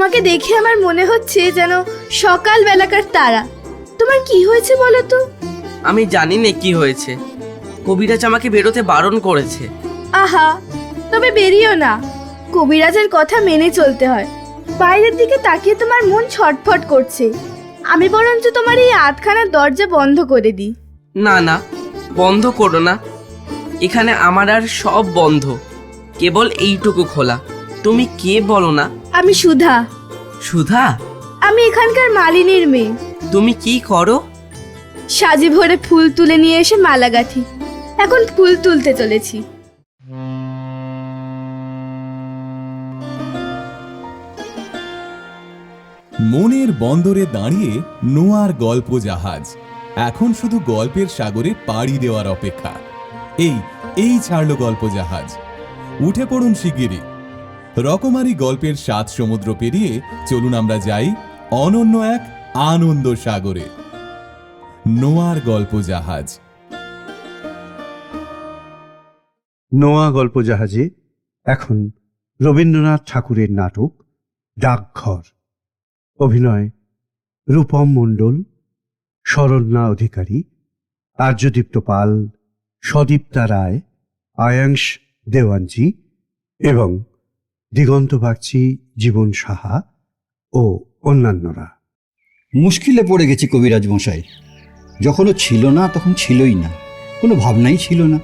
তোমাকে দেখে আমার মনে হচ্ছে যেন সকাল বেলাকার তারা। তোমার কি হয়েছে বলো তো? আমি জানি না কি হয়েছে, কবিরাজ আমাকে বেরোতে বারণ করেছে। আহা, তবে বেরিও না, কবিরাজের কথা মেনে চলতে হয়। বাইরের দিকে তাকিয়ে তোমার মন ছটফট করছে, আমি বরঞ্চ তোমার এই আধখানার দরজা বন্ধ করে দিই। না না, বন্ধ করো না, এখানে আমার আর সব বন্ধ, কেবল এইটুকু খোলা। তুমি কে বলো না? আমি সুধা। সুধা? আমি এখানকার মালিনীর মেয়ে। তুমি কি করো? সাজি ভরে ফুল তুলে নিয়ে এসে মালা গাঁথি, এখন ফুল তুলতে চলেছি। মনের বন্দরে দাঁড়িয়ে নোয়ার গল্প জাহাজ এখন শুধু গল্পের সাগরে পাড়ি দেওয়ার অপেক্ষা। এই ছাড়ল গল্প জাহাজ, উঠে পড়ুন শিগগিরই। রকমারি গল্পের 7 সমুদ্র পেরিয়ে চলুন আমরা যাই অনন্য এক আনন্দ সাগরে। নোয়ার গল্প জাহাজ। নোয়া গল্প জাহাজে এখন রবীন্দ্রনাথ ঠাকুরের নাটক ডাকঘর। অভিনয় রূপম মণ্ডল, শরণ্যা অধিকারী, আর্যদীপ্ত পাল, সদীপ্তা রায়, আয়াংশ দেওয়ানজি এবং দিগন্ত বাগচি, জীবন সাহা ও অন্যান্যরা। মুশকিলে পড়ে গেছি কবিরাজ মশাই। যখন ও ছিল না তখন ছিলই না, কোনো ভাবনাই ছিল না।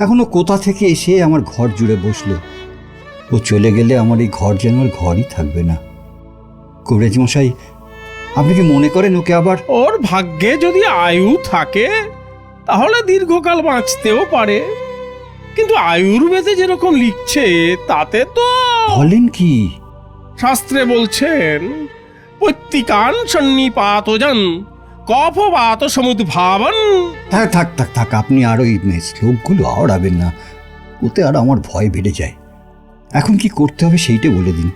এখনো কোথা থেকে এসে আমার ঘর জুড়ে বসলো। ও চলে গেলে আমার এই ঘর যেন আর ঘরই থাকবে না। কবিরাজ মশাই, আপনি কি মনে করেন ওকে আবার? ওর ভাগ্যে যদি আয়ু থাকে তাহলে দীর্ঘকাল বাঁচতেও পারে, কিন্তু আয়ুর্বেদে যেরকম লিখছে তাতে তো। বলেন কি? শাস্ত্রে বলছেন পৈত্তিকান সন্নিপাতজন কফবাত সমুদ্ভাবন। থাক থাক থাক থাক, আপনি আর ওই শ্লোকগুলো আওড়াবেন না, ওতে আর আমার ভয় বেড়ে যায়। এখন কি করতে হবে সেইটা বলে দিন।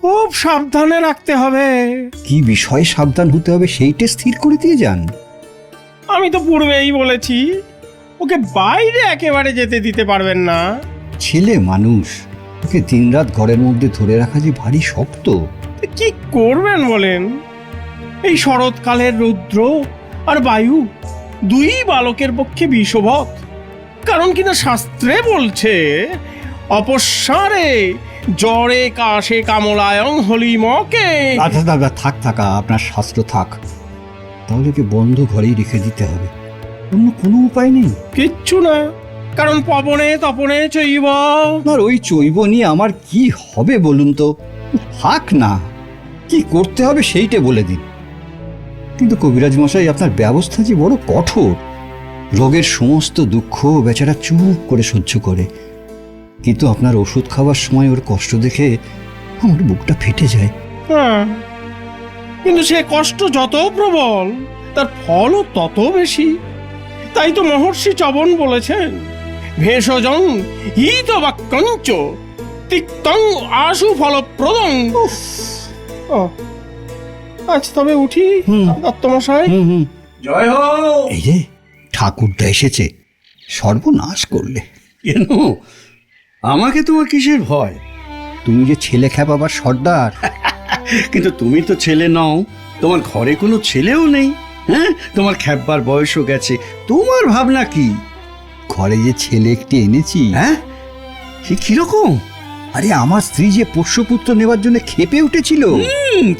খুব সাবধানে রাখতে হবে। কি বিষয়ে সাবধান হতে হবে সেইটা স্থির করে দিয়ে যান। আমি তো পূর্বেই বলেছি ওকে বাইরে একেবারে যেতে দিতে পারবেন না। ছেলে মানুষ, ওকে দিনরাত ঘরের মধ্যে ধরে রাখা যে ভারী শক্ত। কি করবেন বলেন? এই শরৎকালের রৌদ্র আর বায়ু দুই বালকের পক্ষে বিষবৎ। কারণ কিনা শাস্ত্রে বলছে অপস্মারে জ্বরে কাশে কামলায়ং হলিমকে। দাদা দাদা থাক থাকা, আপনার শাস্ত্র থাক। তাহলে ওকে বন্ধ ঘরেই রেখে দিতে হবে, অন্য কোনো উপায় নেই। কিচ্ছু না, কারণ পবনে তপনে চৈব। আর ওই চৈব নিয়ে আমার কি হবে বলুন তো? থাক না, কি করতে হবে সেইটা বলে দিন। কিন্তু কবিরাজ মশাই, আপনার ব্যবস্থা যে বড় কঠোর। রোগের সমস্ত দুঃখ বেচারা চুপ করে সহ্য করে, কিন্তু আপনার ওষুধ খাওয়ার সময় ওর কষ্ট দেখে আমার বুকটা ফেটে যায়। হ্যাঁ, কিন্তু সে কষ্ট যত প্রবল তার ফলও তত বেশি। তাই তো মহর্ষি চবন বলেছেন ভেষজং হিত বাক্যঞ্চ তিক্তং আশু ফলপ্রদং। আচ্ছা তবে উঠি দত্তমশাই। জয় হো। এই যে ঠাকুরদা এসেছে, সর্বনাশ করলে। কেন? আমাকে তোমার কিসের ভয়? তুমি যে ছেলে খ্যাপাবার সর্দার। কিন্তু তুমি তো ছেলে নও, তোমার ঘরে কোনো ছেলেও নেই। হ্যাঁ, তোমার খ্যাপবার বয়সও গেছে, তোমার ভাবনা কি? ঘরে যে ছেলে একটি এনেছি। হ্যাঁ, সে কিরকম? আরে আমার স্ত্রী যে পোষ্যপুত্র নেবার জন্য খেপে উঠেছিল।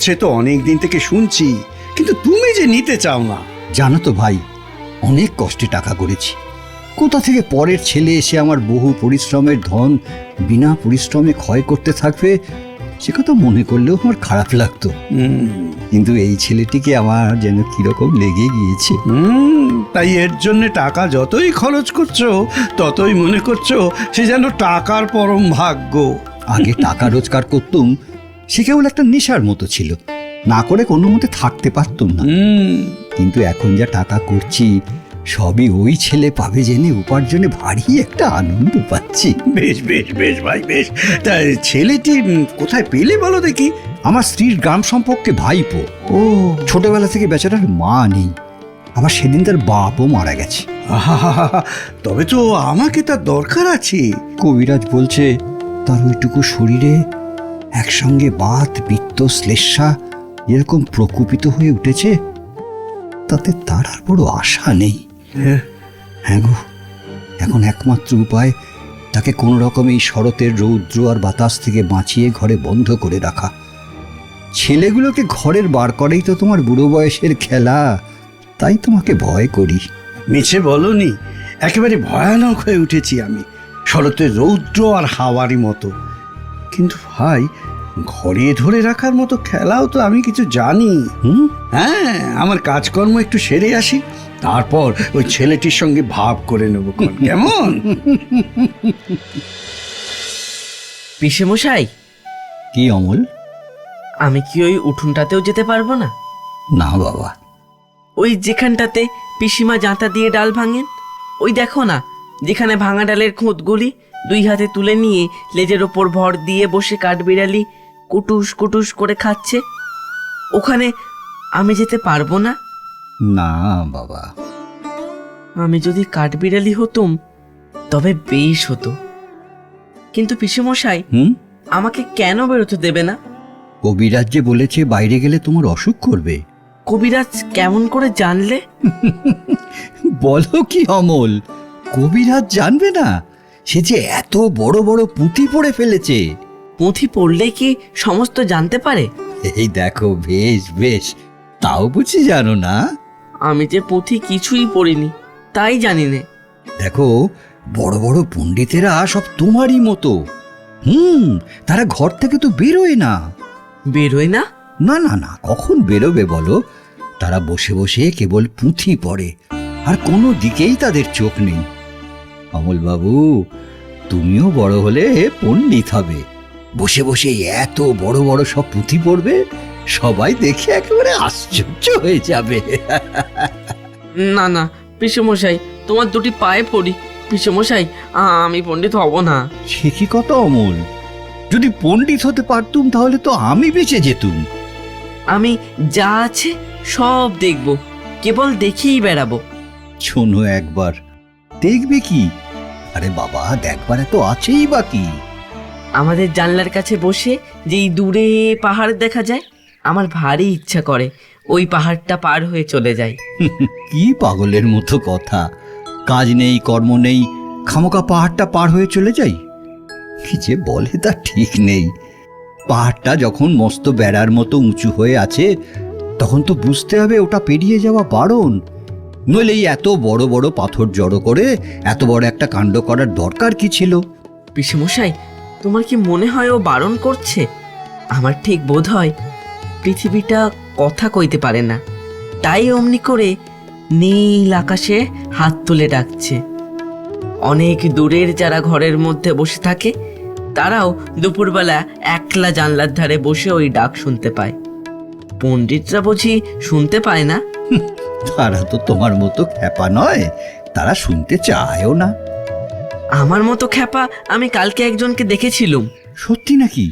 সে তো অনেক দিন থেকে শুনছি, কিন্তু তুমি যে নিতে চাও না। জানো তো ভাই, অনেক কষ্টে টাকা করেছি। কোথা থেকে পরের ছেলে এসে আমার বহু পরিশ্রমের ধন বিনা পরিশ্রমে ক্ষয় করতে থাকবে, সে কথা মনে করলেও আমার খারাপ লাগতো। কিন্তু এই ছেলেটিকে আমার যেন কিরকম লেগে গিয়েছে। তাই এর জন্য টাকা যতই খরচ করছো ততই মনে করছো সে যেন টাকার পরম ভাগ্য। আগে টাকা রোজগার করতুম, সে কেবল একটা নেশার মতো ছিল, না করে কোনো মতে থাকতে পারতুম না। কিন্তু এখন যা টাকা করছি সবই ওই ছেলে পাবে জেনে উপার্জনে ভারী একটা আনন্দ পাচ্ছি। বেশ বেশ বেশ ভাই বেশ। তা ছেলেটি কোথায় পেলে বলো দেখি? আমার স্ত্রীর গ্রাম সম্পর্কে ভাইপো। ও ছোটবেলা থেকে বেচারার মা নেই, আবার সেদিন তার বাপও মারা গেছে। তবে তো আমাকে তার দরকার আছে। কবিরাজ বলছে তার ওইটুকু শরীরে একসঙ্গে বাত পিত্ত শ্লেষা এরকম প্রকুপিত হয়ে উঠেছে, তাতে তার আর বড় আশা নেই। হ্যাঁ গো, এখন একমাত্র উপায় তাকে কোনো রকম এই শরতের রৌদ্র আর বাতাস থেকে বাঁচিয়ে ঘরে বন্ধ করে রাখা। ছেলেগুলোকে ঘরের বার করেই তো তোমার বুড়ো বয়সের খেলা, তাই তোমাকে ভয় করি। মিছে বলনি, একেবারে ভয়ানক হয়ে উঠেছি আমি, শরতের রৌদ্র আর হাওয়ারই মতো। কিন্তু ভাই, ঘরে ধরে রাখার মতো খেলাও তো আমি কিছু জানি। হ্যাঁ, আমার কাজকর্ম একটু সেরে আসি, তারপর ওই ছেলেটির সঙ্গে ভাব করে নেব, কেমন? পিসেমশাই, কি অমল? আমি কি ওই উঠোনটাতেও যেতে পারবো না? না বাবা। ওই যেখানটাতে পিসিমা জাঁতা দিয়ে ডাল ভাঙেন, ওই দেখো না, যেখানে ভাঙা ডালের খুঁতগুলি দুই হাতে তুলে নিয়ে লেজের ওপর ভর দিয়ে বসে কাঠবিড়ালি কুটুস কুটুস করে খাচ্ছে, ওখানে আমি যেতে পারবো না? না বাবা। আমি যদি কাঠবিড়ালি হতুম তবে বেশ হতো, কিন্তু পিসেমশাই আমাকে কেন বেরোতে দেবে না? কবিরাজ যে বলেছে বাইরে গেলে তোমার অসুখ করবে। কবিরাজ কেমন করে জানলে? বলো কি অমল, কবিরাজ জানবে না? সে যে এত বড় বড় পুঁথি পড়ে ফেলেছে। পুঁথি পড়লেই কি সমস্ত জানতে পারে? এই দেখো, বেশ বেশ, তাও বুঝি জানো না? আমি যে পুঁথি কিছুই পড়িনি, তাই জানি না। দেখো, বড় বড় পণ্ডিতেরা সব তোমারই মতো। তারা ঘর থেকে তো বেরোয় না। বেরোয় না? না না না, কখন বেরোবে বলো? তারা বসে বসে কেবল পুঁথি পড়ে, আর কোনো দিকেই তাদের চোখ নেই। অমল বাবু, তুমিও বড় হলে পণ্ডিত হবে, বসে বসে এত বড় বড় সব পুঁথি পড়বে, সবাই দেখে একেবারে আশ্চর্য হয়ে যাবে। না না পিসেমশাই, তোমার দুটি পায়ে পড়ি। পিসেমশাই, আমি পণ্ডিত হব না। সে কি কথা অমল? যদি পণ্ডিত হতে পারতুম তাহলে তো আমি বেঁচে যেতুম। আমি যা আছে সব দেখব, কেবল দেখেই বেড়াবো। শোনো একবার, দেখবে কি? আরে বাবা, দেখবার তো আছেই বাকি। আমাদের জানলার কাছে বসে যেই দূরে পাহাড় দেখা যায়, আমার ভারী ইচ্ছা করে ওই পাহাড়টা পার হয়ে চলে যাই। কি পাগলের মতো কথা! কাজ নেই, কর্ম নেই, খামোকা পাহাড়টা পার হয়ে চলে যাই? কি যে বলে তা ঠিক নেই। পাহাড়টা যখন মস্ত বেড়ার মতো উঁচু হয়ে আছে, তখন তো বুঝতে হবে ওটা পেরিয়ে যাওয়া বারণ। নইলে এই এত বড় বড় পাথর জড়ো করে এত বড় একটা কাণ্ড করার দরকার কি ছিল? পিসেমশাই, তোমার কি মনে হয় ও বারণ করছে? আমার ঠিক বোধ হয় পৃথিবীটা কথা কইতে পারে না, তাই অমনি করে নীল আকাশে হাত তুলে ডাকছে। অনেক দূরের যারা ঘরের মধ্যে বসে থাকে, তারাও দুপুরবেলা একলা জানলার ধারে বসে ওই ডাক শুনতে পায়। পণ্ডিতরা বুঝি শুনতে পায় না? তারা তো তোমার মতো খ্যাপা নয়, তারা শুনতে চায়ও না। আমার মতো খ্যাপা আমি কালকে একজনকে দেখেছিলুম। সত্যি নাকি?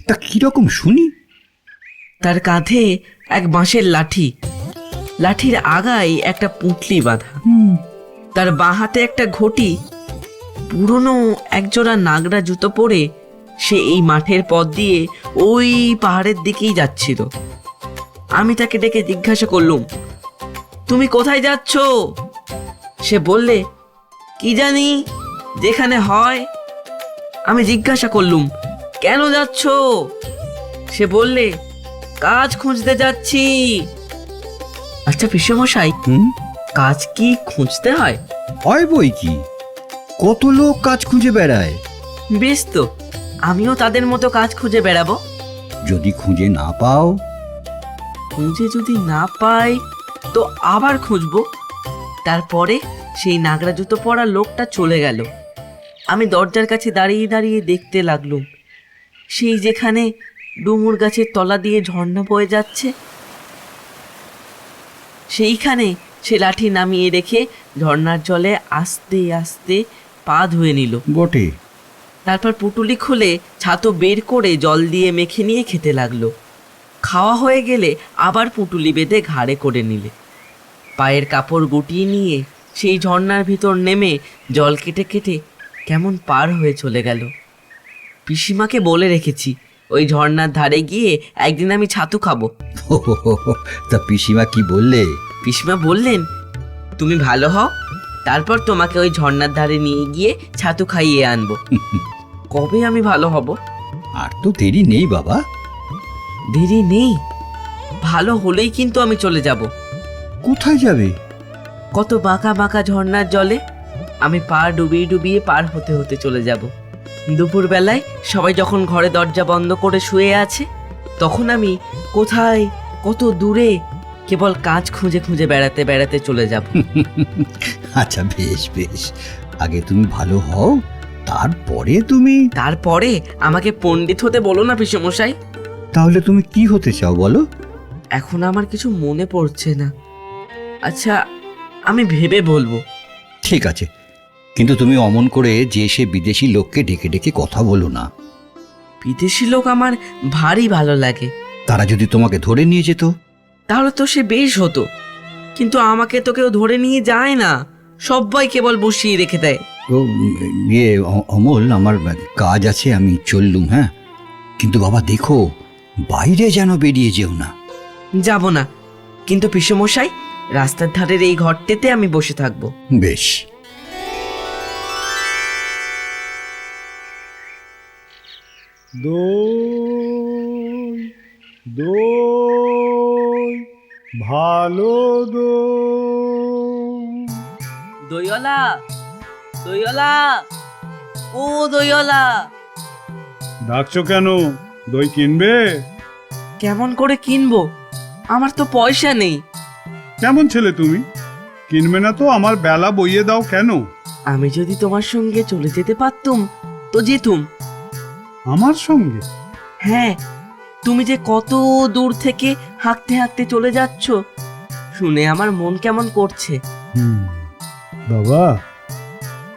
তা কিরকম শুনি? তার কাঁধে এক বাঁশের লাঠি, লাঠির আগায় একটা পুঁটলি বাঁধা, তার বাঁ হাতে একটা ঘটি। পুরনো একজোড়া নাগরা জুতো পরে সে এই মাঠের পথ দিয়ে ওই পাহাড়ের দিকেই যাচ্ছিল। আমি তাকে ডেকে জিজ্ঞাসা করলুম, তুমি কোথায় যাচ্ছ? সে বললে, কি জানি, যেখানে হয়। আমি জিজ্ঞাসা করলুম, কেন যাচ্ছ? সে বললে, কাজ খুঁজতে যাচ্ছি। আচ্ছা পিসেমশাই, কাজ কি খুঁজতে হয়? হয় বই কি, কত লোক কাজ খুঁজে বেড়ায়। বেশ তো, আমিও তাদের মতো কাজ খুঁজে বেড়াবো। যদি খুঁজে না পাও? খুঁজে যদি না পাই তো আবার খুঁজবো। তারপরে সেই নাগরা জুতো পরা লোকটা চলে গেল। আমি দরজার কাছে দাঁড়িয়ে দাঁড়িয়ে দেখতে লাগলুম, সেই যেখানে ডুমুর গাছের তলা দিয়ে ঝর্ণা বয়ে যাচ্ছে, সেইখানে সে লাঠি নামিয়ে রেখে ঝর্ণার জলে আস্তে আস্তে পা ধুয়ে নিল। বটে। তারপর পুটুলি খুলে ছাতু বের করে জল দিয়ে মেখে নিয়ে খেতে লাগলো। খাওয়া হয়ে গেলে আবার পুটুলি বেঁধে ঘাড়ে করে নিলে। পায়ের কাপড় গুটিয়ে নিয়ে সেই ঝর্ণার ভিতর নেমে জল কেটে কেটে কেমন পার হয়ে চলে গেল। পিসিমাকে বলে রেখেছি ওই ঝর্ণার ধারে গিয়ে একদিন আমি ছাতু খাবো। তা পিসিমা কি বললে? পিসিমা বললেন, তুমি ভালো হও, তারপর তোমাকে ওই ঝর্ণার ধারে নিয়ে গিয়ে ছাতু খাইয়ে আনবো। কবে আমি ভালো হব? আর তো দেরি নেই বাবা। দেরি নেই? ভালো হলেই কিন্তু আমি চলে যাব। কোথায় যাবে? কত বাঁকা বাঁকা ঝর্ণার জলে আমি পা ডুবিয়ে ডুবিয়ে পার হতে হতে চলে যাব। দুপুরবেলায় সবাই যখন ঘরে দরজা বন্ধ করে শুয়ে আছে, তখন আমি কোথায়, কত দূরে, কেবল কাজ খুঁজে খুঁজে বেড়াতে বেড়াতে চলে যাব। আচ্ছা বেশ বেশ, আগে তুমি ভালো হও, তারপরে তুমি। তারপরে আমাকে পণ্ডিত হতে বলো না পিসমশাই। তাহলে তুমি কি হতে চাও বলো? এখন আমার কিছু মনে পড়ছে না। আচ্ছা, আমি ভেবে বলবো। ঠিক আছে, কিন্তু তুমি অমন করে যে সে বিদেশি লোককে ডেকে ডেকে কথা বলো না। বিদেশি লোক আমার ভারী ভালো লাগে। তারা যদি তোমাকে ধরে নিয়ে যেত? তাহলে তো সে বেশ হতো, কিন্তু আমাকে তো কেউ ধরে নিয়ে যায় না, সবাই কেবল বসিয়ে রেখে দেয়। ও ইয়ে অমল, আমার কাজ আছে, আমি চললুম। হ্যাঁ, কিন্তু বাবা দেখো, বাইরে যেন বেরিয়ে যেও না। যাব না, কিন্তু পিসমশাই রাস্তার ধারের এই ঘরটাতে আমি বসে থাকবো। বেশ। দই দই ভালো দই। দইওয়ালা, দইওয়ালা, ও দইওয়ালা। ডাকছো কেন? দই কিনবে? কেমন করে কিনবো? আমার তো পয়সা নেই। কেমন ছেলে তুমি, কিনবে না তো আমার বেলা বইয়ে দাও কেন? আমি যদি তোমার সঙ্গে চলে যেতে পারতুম তো যেতুম। আমার সঙ্গে? হ্যাঁ, তুমি যে কত দূর থেকে হাঁটতে হাঁটতে চলে যাচ্ছ, শুনে আমার মন কেমন করছে। বাবা,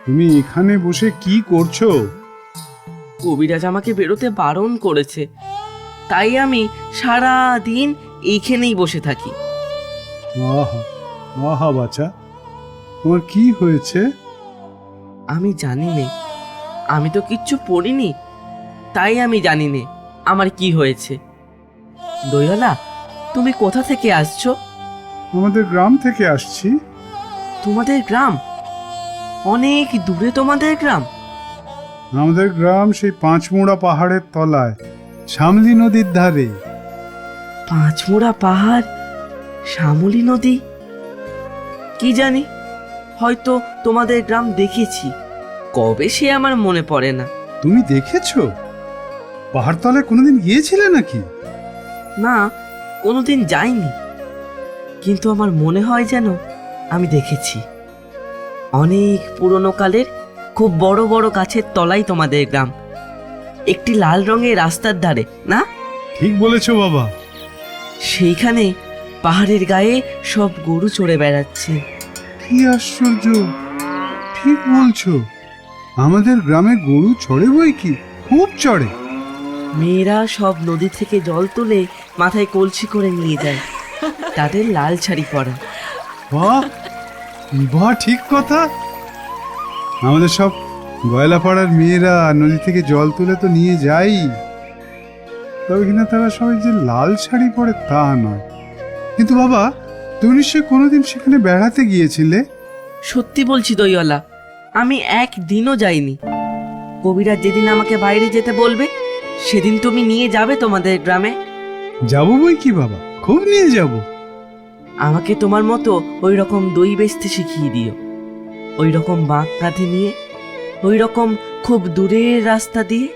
তুমি এখানে বসে কি করছো? কবিরাজ আমাকে বেরোতে বারণ করেছে, তাই আমি সারা দিন এইখানেই বসে থাকি। আহা আহা বাছা, তোমার কি হয়েছে? আমি জানি নে, আমি তো কিচ্ছু পড়িনি, তাই আমি জানি নে আমার কি হয়েছে। দইওয়ালা, তুমি কোথা থেকে আসছো? আমাদের গ্রাম থেকে আসছি। তোমাদের গ্রাম? অনেক দূরে তোমাদের গ্রাম? আমাদের গ্রাম সেই পাঁচমুড়া পাহাড়ের তলায়, শ্যামলী নদীর ধারে। পাঁচমোড়া পাহাড়, শ্যামলী নদী, কি জানি, হয়তো তোমাদের গ্রাম দেখেছি, কবে সে আমার মনে পড়ে না। তুমি দেখেছো? পাহাড়তলায় কোনোদিন গিয়েছিলে নাকি? না, কোনোদিন যাইনি, কিন্তু আমার মনে হয় যেন আমি দেখেছি। অনেক পুরনো কালের খুব বড় বড় গাছের তলায় তোমাদের গ্রাম, একটি লাল রঙের রাস্তার ধারে, না? ঠিক বলেছো বাবা। সেইখানে পাহাড়ের গায়ে সব গরু চড়ে বেড়াচ্ছে। কি আশ্চর্য, ঠিক বলছো, আমাদের গ্রামে গরু চড়ে বই কি, খুব চড়ে। মেয়েরা সব নদী থেকে জল তুলে মাথায় কলসি করে নিয়ে যায়, তাদের লাল শাড়ি পরা। বাহ বাহ, ঠিক কথা। আমাদের সব গয়লাপাড়ার মেয়েরা নদী থেকে জল তুলে তো নিয়ে যাই, তবে কিনা তারা সবাই যে লাল শাড়ি পরে তা নয়। কিন্তু বাবা, তুমি নিশ্চয়ই কোনোদিন সেখানে বেড়াতে গিয়েছিলে? সত্যি বলছি দইওয়ালা, আমি একদিনও যাইনি। কবিরাজ যেদিন আমাকে বাইরে যেতে বলবে, সেদিন তুমি নিয়ে যাবে তোমাদের গ্রামে। যাবো বই কি বাবা, খুব নিয়ে যাব। আমাকে তোমার মতো ওই রকম দই বেচতে শিখিয়ে দিও, ওই রকম বাঁক কাঁধে নিয়ে, ওই রকম খুব দূরের রাস্তা দিয়ে।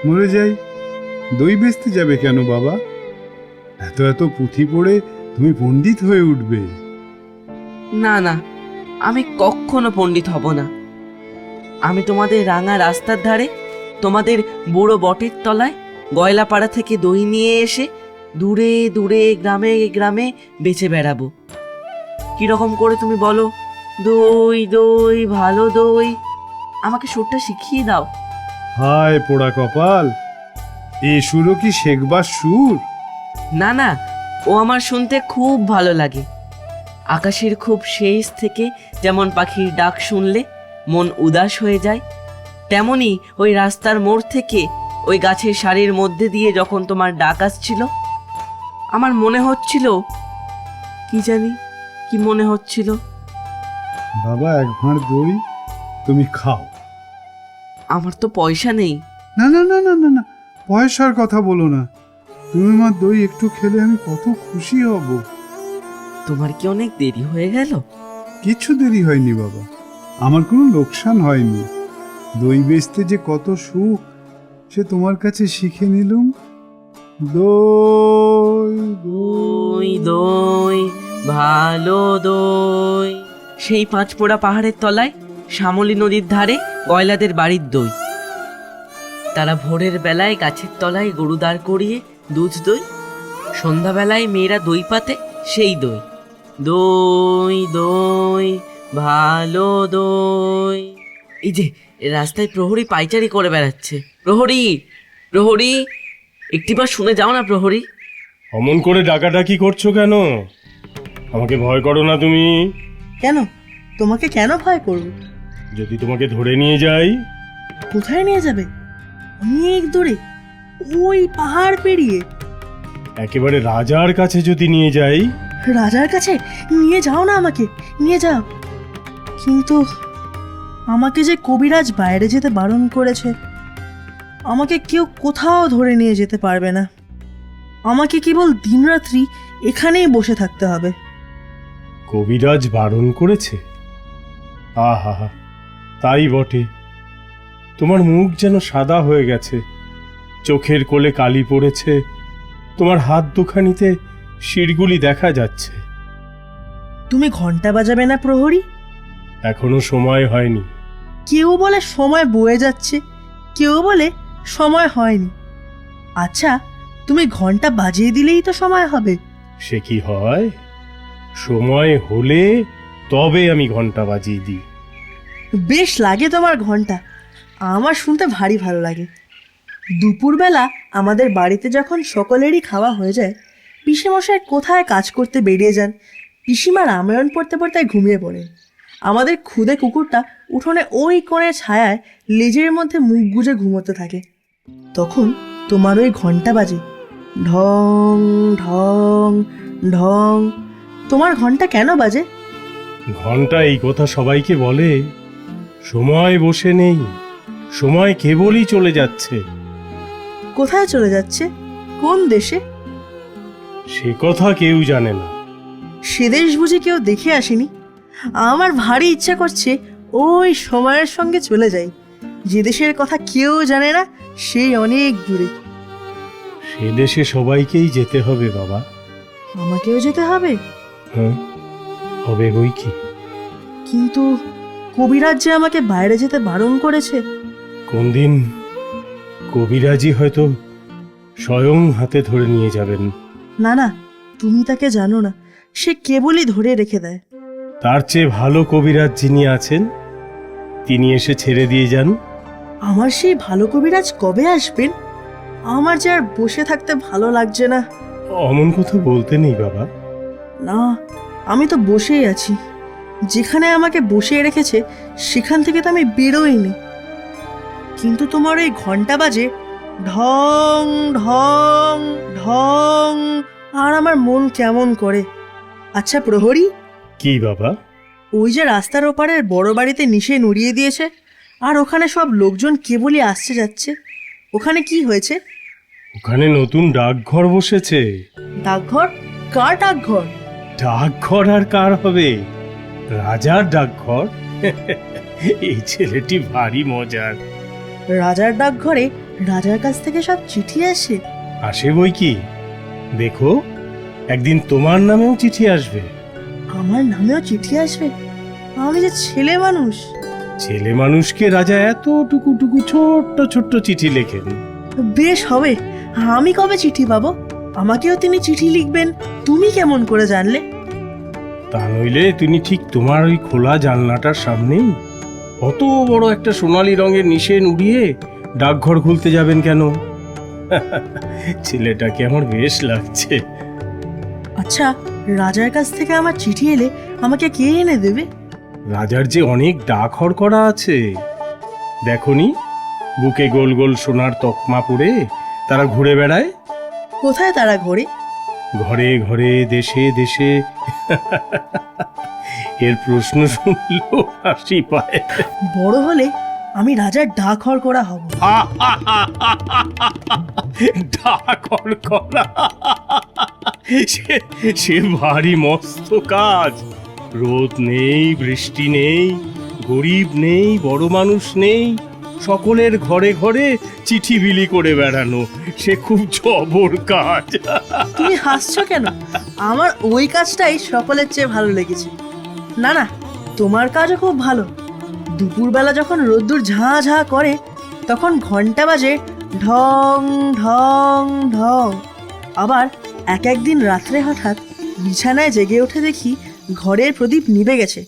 মরে যাই, দই বেচতে যাবে কেন বাবা? এত এত পুঁথি পড়ে তুমি পণ্ডিত হয়ে উঠবে। না না, আমি কখনো পণ্ডিত হব না। আমি তোমাদের রাঙা রাস্তার ধারে, তোমাদের বুড়ো বটের তলায় গয়লাপাড়া থেকে দই নিয়ে এসে দূরে দূরে গ্রামে গ্রামে বেচে বেড়াবো। কিরকম করে তুমি বলো? দই দই ভালো দই, আমাকে সুরটা শিখিয়ে দাও। হায় পোড়া কপাল, এ সুরও কি শেখবার সুর? না না, ও আমার শুনতে খুব ভালো লাগে। আকাশের খুব শেষ থেকে যেমন পাখির ডাক শুনলে মন উদাস হয়ে যায়, তেমনি ওই রাস্তার মোড় থেকে ওই গাছের সারির মধ্যে দিয়ে যখন তোমার ডাক আসছিল, আমার মনে হচ্ছিল, কি জানি কি মনে হচ্ছিল। বাবা, এক ভাঁড় দই তুমি খাও। আমার তো পয়সা নেই। না না না না না না, পয়সার কথা বলো না। তুমি মা দই একটু খেলে আমি কত খুশি হব। তোমার কি অনেক দেরি হয়ে গেল? কিছু দেরি হয়নি বাবা, আমার কোনো লোকসান হয়নি। দই বেচতে যে কত সুখ সে তোমার কাছে শিখে নিলুম। দই দই দই ভালো দই, সেই পাঁচপোড়া পাহাড়ের তলায় শ্যামলী নদীর ধারে গয়লাদের বাড়ির দই। তারা ভোরের বেলায় গাছের তলায় গরু দাঁড় করিয়ে দুধ দই, সন্ধ্যাবেলায় মেয়েরা দই পাতে সেই দই। দই দই ভালো দই। এই যে রাস্তায় প্রহরী পাইচারি করে বেড়াচ্ছে। প্রহরী, প্রহরী, একটিবার শুনে যাও না প্রহরী। অমন করে ডাকাডাকি করছো কেন? আমাকে ভয় করো না তুমি? কেন? তোমাকে কেন ভয় করব? যদি তোমাকে ধরে নিয়ে যাই? কোথায় নিয়ে যাবে? অনেক দূরে, ওই পাহাড় পেরিয়ে। একেবারে রাজার কাছে যদি নিয়ে যাই? রাজার কাছে নিয়ে যাও না, আমাকে নিয়ে যাও। কিন্তু আমাকে যে কবিরাজ বাইরে যেতে বারণ করেছে, আমাকে কেউ কোথাও ধরে নিয়ে যেতে পারবে না। আমাকে কেবল দিনরাত্রি এখানেই বসে থাকতে হবে। কবিরাজ বারণ করেছে? আহা, তাই বটে। তোমার মুখ যেন সাদা হয়ে গেছে, চোখের কোলে কালি পড়েছে, তোমার হাত দুখানিতে শিরগুলি দেখা যাচ্ছে। তুমি ঘন্টা বাজাবে না প্রহরী? এখনো সময় হয়নি। কেউ বলে সময় বয়ে যাচ্ছে, কেউ বলে সময় হয়নি। আচ্ছা, তুমি ঘন্টা বাজিয়ে দিলেই তো সময় হবে। সে কি হয়? সময় হলে তবে আমি ঘন্টা বাজিয়ে দিই। বেশ লাগে তোমার ঘন্টা, আমার শুনতে ভারী ভালো লাগে। দুপুরবেলা আমাদের বাড়িতে যখন সকলেরই খাওয়া হয়ে যায়, পিসেমশাই কোথায় কাজ করতে বেরিয়ে যান, পিসিমা রামায়ণ পড়তে পড়তে ঘুমিয়ে পড়েন। আমাদের ক্ষুদে কুকুরটা উঠোনে ওই কোণের ছায়ায় লেজের মধ্যে মুখ গুজে ঘুমোতে থাকে। তখন তোমার ওই ঘন্টা বাজে, ঢং ঢং ঢং। তোমার ঘন্টা কেন বাজে? ঘন্টা এই কথা সবাইকে বলে। সময় বসে নেই, সময় কেবলই চলে যাচ্ছে। কোথায় চলে যাচ্ছে? কোন দেশে? সে কথা কেউ জানে না। সে দেশ বুঝি কেউ দেখে আসেনি? আমার ভারী ইচ্ছা করছে ওই সময়ের সঙ্গে চলে যাই, যে দেশের কথা কেউ জানে না, সেই অনেক দূরে। সে দেশে সবাইকেই যেতে হবে বাবা। আমাকেও যেতে হবে? হ্যাঁ, হবে বই কি। কিন্তু কবিরাজ যে আমাকে বাইরে যেতে বারণ করেছে। কোন দিন কবিরাজি হয়তো স্বয়ং হাতে ধরে নিয়ে যাবেন। না না, তুমি তাকে জানো না, সে কেবলই ধরে রেখে দেয়। তার চেয়ে ভালো কবিরাজ যিনি আছেন, তিনি এসে ছেড়ে দিয়ে যান। আমার সেই ভালো কবিরাজ কবে আসবেন? আমার যে আর বসে থাকতে ভালো লাগছে না। অমন কথা বলতে নেই বাবা। না, আমি তো বসেই আছি। যেখানে আমাকে বসিয়ে রেখেছে সেখান থেকে তো আমি বেরোইনি। কিন্তু তোমার ওই ঘন্টা বাজে ঢং ঢং ঢং, আর আমার মন কেমন করে। আচ্ছা প্রহরী, কি বাবা? ওই যে রাস্তার ওপারের বড় বাড়িতে নিশে উড়িয়ে দিয়েছে, আর ওখানে সব লোকজন কেবলই আসছে যাচ্ছে, ওখানে কি হয়েছে? ওখানে নতুন ডাকঘর বসেছে। ডাকঘর? কার ডাকঘর? ডাকঘর আর কার হবে? রাজার ডাকঘর। এই ছেলেটি ভারী মজার। রাজার ডাকঘরে রাজার কাছ থেকে সব চিঠি আসে? আসে বই কি। দেখো, একদিন তোমার নামেও চিঠি আসবে। আমার নামেও চিঠি আসবে? আমি যে ছেলে মানুষ। ছেলে মানুষকে রাজা এত টুকু টুকু ছোট্ট ছোট্ট চিঠি লেখেন। বেশ হবে, আমি কবে চিঠি পাবো? আমাকেও তিনি চিঠি লিখবেন, তুমি কেমন করে জানলে? তা নইলে তিনি ঠিক তোমার ওই খোলা জানলাটার সামনেই অত বড় একটা সোনালী রঙের নিশেন উড়িয়ে ডাকঘর খুলতে যাবেন কেন? ছেলেটাকে আমার বেশ লাগছে। আচ্ছা, রাজার কাছ থেকে আমার চিঠি এলে আমাকে কে এনে দেবে? রাজার যে অনেক ডাকঘর করা আছে, দেখনি? বুকে গোল গোল সোনার তকমা পরে তারা ঘুরে বেড়ায়। কোথায় তারা ঘোরে? ঘরে ঘরে, দেশে দেশে। এর প্রশ্ন শুনলেও হাসি পায়। বড় হলে আমি রাজার ডাকঘর করা হব। ডাকর করা সে ভারী মস্ত কাজ। রোদ নেই, বৃষ্টি নেই, গরিব নেই, বড় মানুষ নেই, সকলের ঘরে ঘরে চিঠি বিলি করে বেড়ানো, সে খুব জবর কাজ। তুমি হাসছো কেন? আমার ওই কাজটাই সকলের চেয়ে ভালো লেগেছে। না না, তোমার কাজও খুব ভালো। দুপুরবেলা যখন রোদ্দুর ঝাঁ ঝাঁ করে তখন ঘন্টা বাজে ঢং ঢং ঢং। আবার এক একদিন রাত্রে হঠাৎ বিছানায় জেগে উঠে দেখি ঘরের প্রদীপ নিভে গেছে।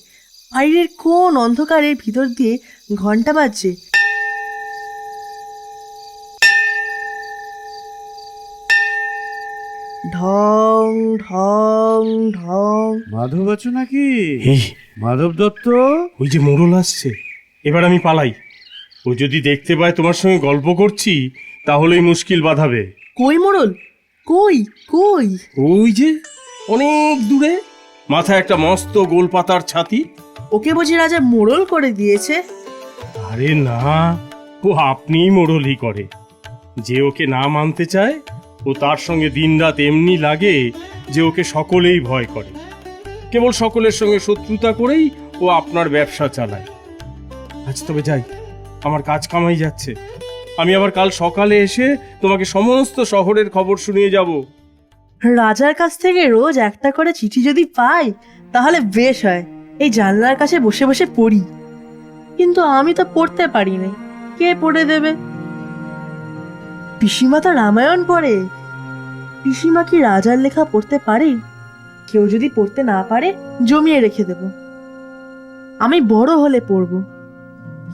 বাইরের কোন অন্ধকারের ভিতর দিয়ে ঘন্টা বাজছে। ঢং ঢং ঢং। মাধব আছো নাকি? এই, মাধব দত্ত? ওই যে মোড়ল আসছে, এবার আমি পালাই। ও যদি দেখতে পায় তোমার সঙ্গে গল্প করছি তাহলেই মুশকিল বাঁধাবে। কই মোড়ল? কই কই? ওই যে অনেক দূরে, মাথায় একটা মস্ত গোল পাতার ছাতি। ওকে বুঝি রাজা মোড়ল করে দিয়েছে? আরে না, ও আপনিই মোড়লই করে। যে ওকে না মানতে চায় ও তার সঙ্গে দিনরাত এমনি লাগে যে ওকে সকলেই ভয় করে। কেবল সকলের সঙ্গে শত্রুতা করেই ও আপনার ব্যবসা চালায়। আজ তবে যাই, আমার কাজ কামাই যাচ্ছে। আমি আবার কাল সকালে এসে তোমাকে সমস্ত শহরের খবর শুনিয়ে যাব। রাজার কাছ থেকে রোজ একটা করে চিঠি যদি পাই তাহলে বেশ হয়। এই জানলার কাছে বসে বসে পড়ি। কিন্তু আমি তো পড়তে পারি না, কে পড়ে দেবে? পিসিমা তো রামায়ণ পড়ে। পিসিমা কি রাজার লেখা পড়তে পারে? কেউ যদি পড়তে না পারে জমিয়ে রেখে দেব। আমি বড় হলে পড়ব,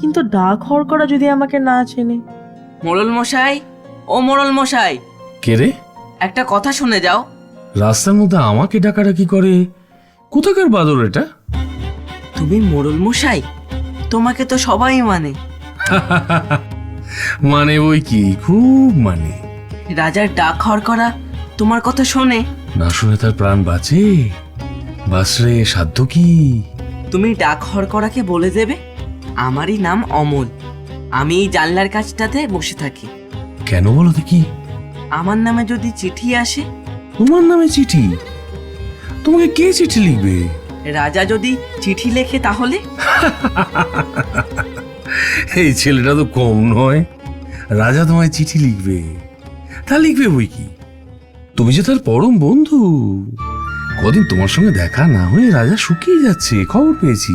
কিন্তু ডাক হরকরা যদি আমাকে না চেনে। মোড়ল মশাই, ও মোড়ল মশাই, কে রে? একটা কথা শুনে যাও। রাস্তার মধ্যে আমাকে ডাকাডাকি করে, কোথাকার বাদর এটা? তুমি মোড়ল মশাই, তোমাকে তো সবাই মানে। মানে বই কি, খুব মানে। রাজার ডাক হর করা তোমার কথা শোনে। না শুনে তার প্রাণ বাঁচে? বাঁচলে সাধ্য কি? তুমি ডাক হর করাকে বলে দেবে আমারই নাম অমল, আমি এই জানলার কাছটাতে বসে থাকি। কেন বলো দেখি? আমার নামে যদি চিঠি আসে। তোমার নামে চিঠি? তোমাকে কে চিঠি লিখবে? রাজা যদি চিঠি লেখে তাহলে? এই ছেলেটা তো কম নয়। রাজা তোমায় চিঠি লিখবে? তা লিখবে বই কি। তুমি যে তার পরম বন্ধু। কদিন তোমার সঙ্গে দেখা না হয়ে রাজা শুকিয়ে যাচ্ছে, খবর পেয়েছি।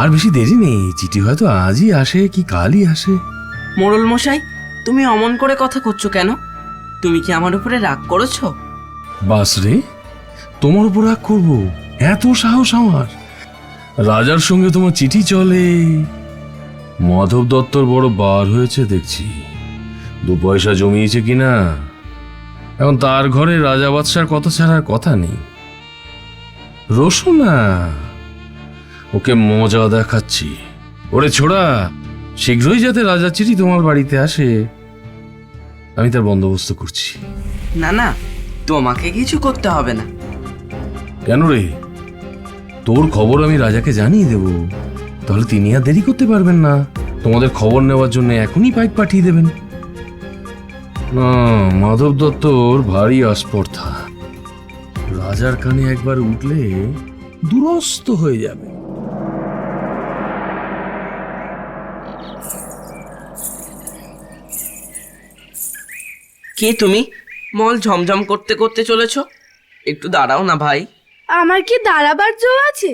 আর বেশি দেরি নেই, চিঠি হয়তো আজই আসে কি কালই আসে। মোড়ল মশাই, তুমি অমন করে কথা করছো কেন? তুমি কি আমার উপরে রাগ করেছো? বাস রে, তোমার উপর রাগ করবো? এত সাহস আমার? রাজার সঙ্গে তোমার চিঠি চলে। মাধব দত্তর বড় বার হয়েছে দেখছি, 2 পয়সা জমিয়েছে কিনা। এখন তার ঘরে রাজা বাদশার কথা ছাড়ার কথা নেই। রসুনা, ওকে মজা দেখাচ্ছি। ওরে ছোড়া, শীঘ্রই যাতে রাজার চিঠি তোমার বাড়িতে আসে আমি তার বন্দোবস্ত করছি। না না, তোমাকে কিছু করতে হবে না। কেন রে? তোর খবর আমি রাজাকে জানিয়ে দেব, তাহলে তিনি আর দেরি করতে পারবেন না। তোমাদের খবর নেওয়ার জন্য এখনই পাইক পাঠিয়ে দেবেন। না, মাধব দত্তর ভারী আস্পর্ধা। রাজার কানে একবার উঠলে দুরস্ত হয়ে যাবে। কে তুমি? মল ঝমঝম করতে করতে চলেছো? একটু দাঁড়াও না ভাই। আমার কি দাঁড়াবার জো আছে?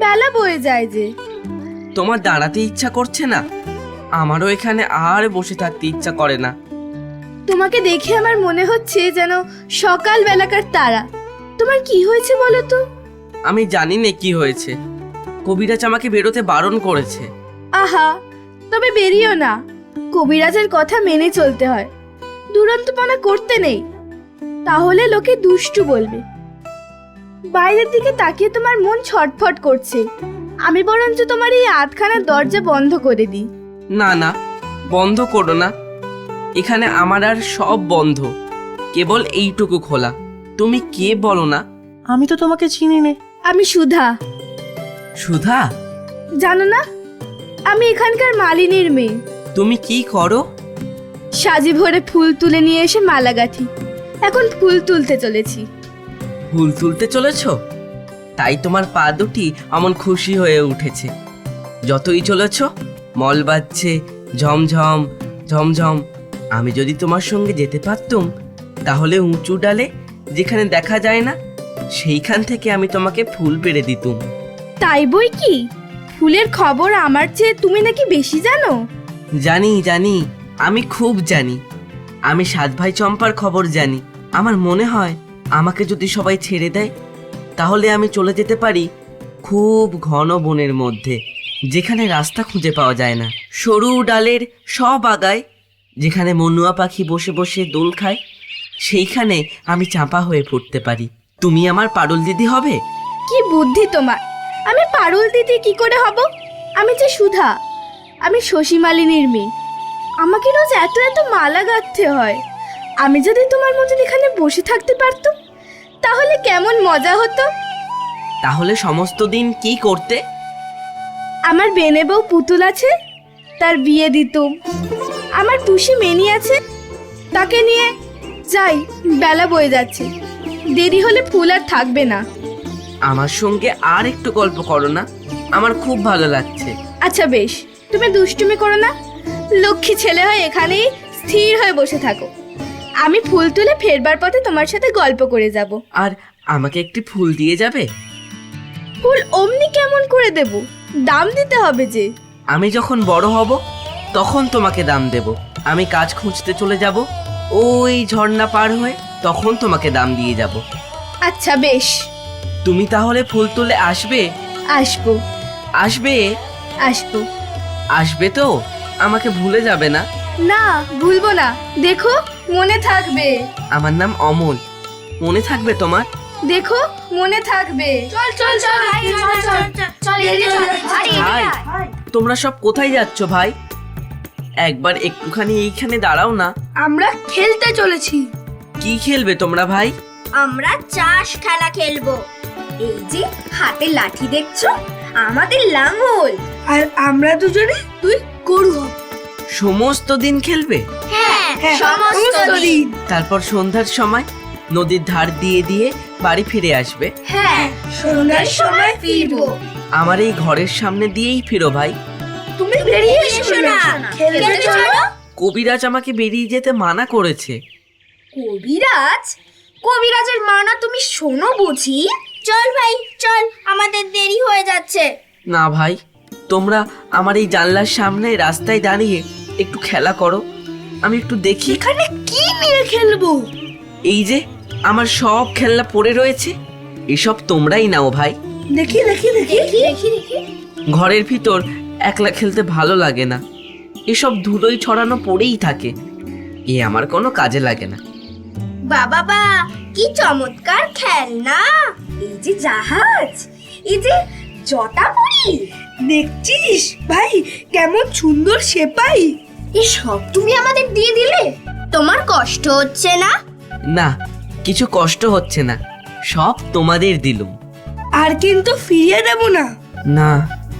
বেলা বয়ে যায় যে। তোমার দাঁড়াতে ইচ্ছা করছে না? আমারও এখানে আর বসে থাকতে ইচ্ছা করে না। তোমাকে দেখে আমার মনে হচ্ছে যেন সকাল বেলাকার তারা। তোমার কি হয়েছে বলো তো? আমি জানি না কি হয়েছে, কবিরাজ আমাকে বেরোতে বারণ করেছে। আহা, তবে বেরিও না। কবিরাজের কথা মেনে চলতে হয়, দুরন্তপনা করতে নেই, তাহলে লোকে দুষ্টু বলবে। বাইরের দিকে তাকিয়ে তোমার মন ছটফট করছে। আমি বরঞ্চ তোমার এই আধখানা দরজা বন্ধ করে দিই। না না, বন্ধ করো না, এখানে আমার আর সব বন্ধ, কেবল এইটুকু খোলা। তুমি কে বলো না? আমি তো তোমাকে চিনি নে। আমি সুধা। সুধা? জানো না, আমি এখানকার মালিনীর মেয়ে। তুমি কি করো? সাজি ভরে ফুল তুলে নিয়ে এসে মালা গাঁথি। এখন ফুল তুলতে চলেছি। ফুল তুলতে চলেছ? তাই তোমার পা দুটি এমন খুশি হয়ে উঠেছে। যতই চলেছ মল বাজছে ঝমঝম ঝমঝম। আমি যদি তোমার সঙ্গে যেতে পারতুম, তাহলে উঁচু ডালে যেখানে দেখা যায় না সেইখান থেকে আমি তোমাকে ফুল পেড়ে দিতুম। তাই বই কি, ফুলের খবর আমার চেয়ে তুমি নাকি বেশি জানো? জানি জানি, আমি খুব জানি। আমি 7 ভাই চম্পার খবর জানি। আমার মনে হয় আমাকে যদি সবাই ছেড়ে দেয়, তাহলে আমি চলে যেতে পারি খুব ঘন বনের মধ্যে, যেখানে রাস্তা খুঁজে পাওয়া যায় না। সরু ডালের সব আগায় যেখানে মনুয়া পাখি বসে বসে দোল খায়, সেইখানে আমি চাপা হয়ে পড়তে পারি। তুমি আমার পারুল দিদি হবে। কি বুদ্ধি তোমার! আমি পারুল দিদি কি করে হব? আমি যে সুধা, আমি শশী মালিনীর মেয়ে। আমাকে রোজ এত এত মালা গাঁথতে হয়। আমি যদি তোমার মতন এখানে বসে থাকতে পারতাম, তাহলে কেমন মজা হতো। তাহলে সমস্ত দিন কি করতে? আমার বেনে বউ পুতুল আছে, তার বিয়ে দিতুম। আমার টুসি মেনি আছে, তাকে নিয়ে যাই। বেলা বয়ে যাচ্ছে, দেরি হলে ফুল আর থাকবে না। আমার সঙ্গে আর একটু গল্প করো না, আমার খুব ভালো লাগছে। আচ্ছা বেশ, তুমি দুষ্টুমি করো না। লক্ষ্মী ছেলে হয়ে এখানেই স্থির হয়ে বসে থাকো। আমি ফুল তুলে ফেরবার পথে তোমার সাথে গল্প করে যাব। আর আমাকে একটি ফুল দিয়ে যাবে? ফুল অমনি কেমন করে দেব? দাম দিতে হবে যে। আমি যখন বড় হব তখন তোমাকে দাম দেব। আমি কাজ খুঁজতে চলে যাব ওই ঝর্ণা পার হয়ে, তখন তোমাকে দাম দিয়ে যাব। আচ্ছা বেশ। তুমি তাহলে ফুল তুলে আসবে? আসবো। আসবে? আসবো। আসবে তো? আমাকে ভুলে যাবে না? না, ভুলবো না। দেখো, মনে থাকবে। আমার নাম অমল, মনে থাকবে তোমার? দেখো, মনে থাকবে। চল চল চল ভাই, তোমরা সব কোথায় যাচ্ছ ভাই? একবার একটুখানি এইখানে দাঁড়াও না। আমরা খেলতে চলেছি। কি খেলবে তোমরা ভাই? আমরা চাষ খেলা খেলবো। এই যে হাতে লাঠি দেখছো, আমাদের লাঙল। আর আমরা দুজনে তুই গরু হব। সমস্ত দিন খেলবে? হ্যাঁ, সমস্ত দিন। তারপর সন্ধ্যার সময় নদীর ধার দিয়ে দিয়ে বাড়ি ফিরে আসবে? হ্যাঁ, সন্ধ্যার সময় ফিরবো। আমার এই ঘরের সামনে দিয়েই ফিরো ভাই। তুমি বেরিয়ে এসো না, খেলতে চলো। কবিরাজ আমাকে বেরিয়ে যেতে মানা করেছে। কবিরাজ? কবিরাজের মানা তুমি শোনো বুঝি? চল ভাই চল, আমাদের দেরি হয়ে যাচ্ছে। না ভাই, তোমরা আমার এই জানলার সামনে রাস্তায় দাঁড়িয়ে একটু খেলা করো, আমি একটু দেখি। এখানে কি নিয়ে খেলবো? এই যে আমার সব খেলনা পড়ে রয়েছে, এসব তোমরাই নাও ভাই। দেখি দেখি দেখি দেখি দেখি। ঘরের ভিতর একলা খেলতে ভালো লাগে না, এসব ধুলোই ছড়ানো পড়েই থাকে, এ আমার কোনো কাজে লাগে না। বাবা, কি চমৎকার খেলনা! এই যে জাহাজ, এই যে জটাপরি। দেখছিস ভাই, কেমন সুন্দর সেপাই। এসব তুমি আমাদের দিয়ে দিলে? তোমার কষ্ট হচ্ছে না? না, কিছু কষ্ট হচ্ছে না, সব তোমাদের দিলুম। আর কিন্তু ফিরিয়ে দেব না। না,